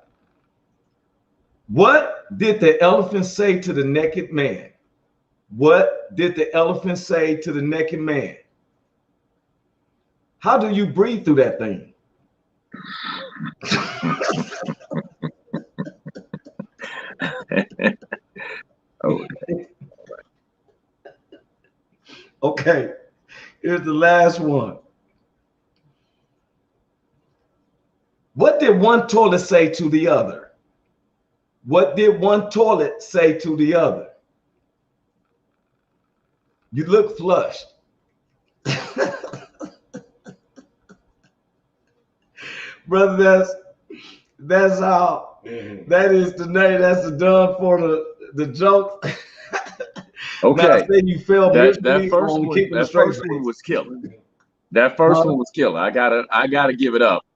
What did the elephant say to the naked man? What did the elephant say to the naked man? How do you breathe through that thing? Okay, here's the last one. What did one toilet say to the other? What did one toilet say to the other? You look flushed. Brother, that's how That is the name. That's the done for the joke. Okay. Now, say you fell That first one was killer. That first one was killer. I gotta give it up.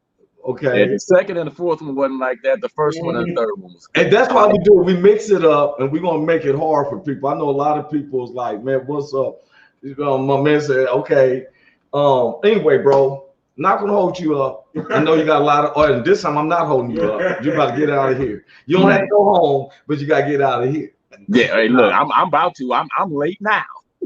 Okay. And the second and the fourth one wasn't like that. The first one and the third one was killer. And that's why we do it. We mix it up, and we're gonna make it hard for people. I know a lot of people's like, man, what's up? My man said, okay. Anyway, bro, not gonna hold you up. I know you got a lot of. Oh, and this time I'm not holding you up. You about to get out of here. You don't have to go home, but you gotta get out of here. Yeah. Hey, look, I'm about to. I'm late now.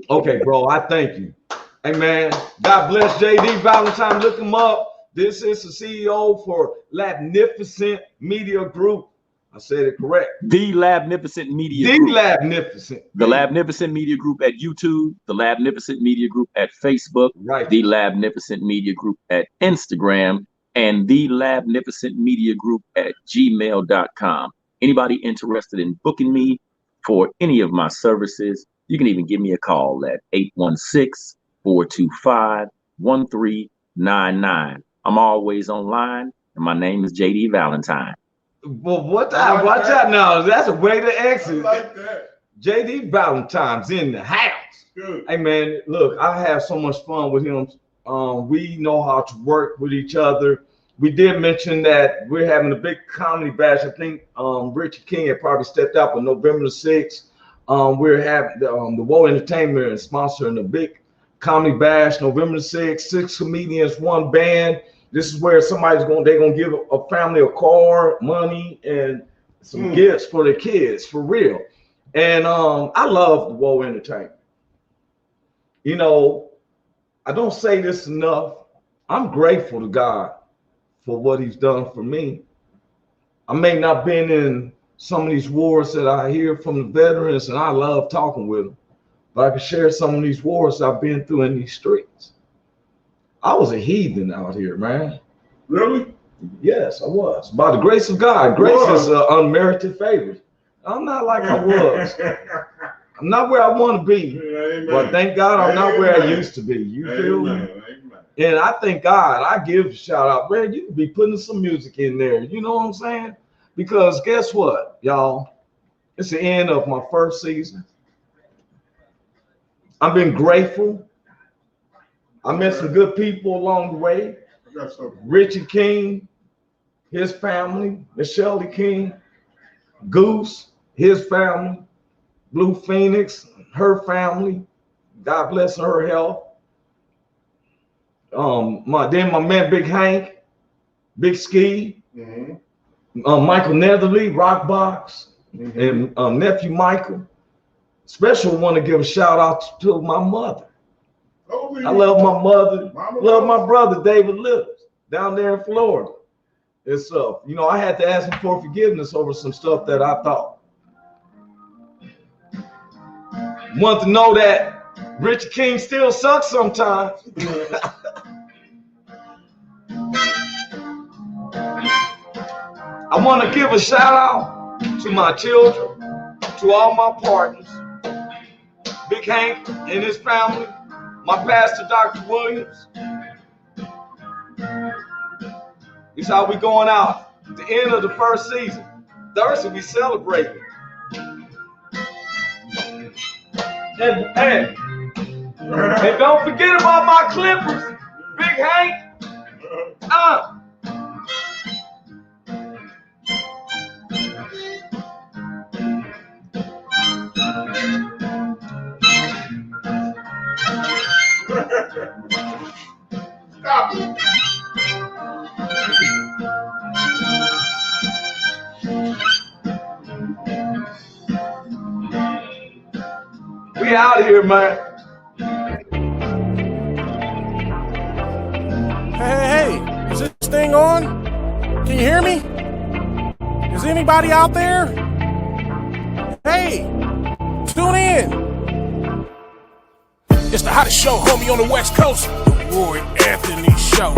Okay, bro. I thank you. Hey, man. God bless JD Valentine. Look him up. This is the CEO for Labnificent Media Group. I said it correct. The Labnificent Media Group. The Labnificent. The Labnificent Media Group at YouTube. The Labnificent Media Group at Facebook. Right. The Labnificent Media Group at Instagram. And the Labnificent Media Group at gmail.com. Anybody interested in booking me for any of my services, you can even give me a call at 816-425-1399. I'm always online, and my name is JD Valentine. Well, watch out now. That's a way to exit. I like that. JD Valentine's in the house. Good. Hey, man, look, I have so much fun with him. We know how to work with each other. We did mention that we're having a big comedy bash. I think Richard King had probably stepped out for November the 6th. We're having the Woe Entertainment is sponsoring a big comedy bash November the 6th. 6 comedians, 1 band. This is where they're gonna give a family a car, money, and some gifts for their kids, for real. And I love the Woe Entertainment. You know, I don't say this enough. I'm grateful to God for what he's done for me. I may not been in some of these wars that I hear from the veterans, and I love talking with them, but I can share some of these wars I've been through in these streets. I was a heathen out here, man. Really? Yes, I was. By the grace of God. Grace is an unmerited favor. I'm not like I was. I'm not where I want to be. Amen. But thank God I'm not where I used to be. You feel me? Amen. And I thank God. I give a shout out. Man, you could be putting some music in there. You know what I'm saying? Because guess what, y'all? It's the end of my first season. I've been grateful. I met some good people along the way. Richard King, his family, Michelle King, Goose, his family, Blue Phoenix, her family. God bless her health. My man Big Hank, Big Ski, Michael Netherly, Rockbox, and nephew Michael. Special want to give a shout out to my mother. I love my mother. Love my brother David Lips down there in Florida. It's you know, I had to ask him for forgiveness over some stuff that I thought. Want to know that Richard King still sucks sometimes. I want to give a shout out to my children, to all my partners, Big Hank and his family, my pastor, Dr. Williams. This is how we going out. At the end of the first season. Thursday, we celebrating. And don't forget about my Clippers, Big Hank. Stop it. We out of here, man. Hey, is this thing on? Can you hear me? Is anybody out there? Hey, tune in. It's the hottest show, homie, on the West Coast. The Roy Anthony Show.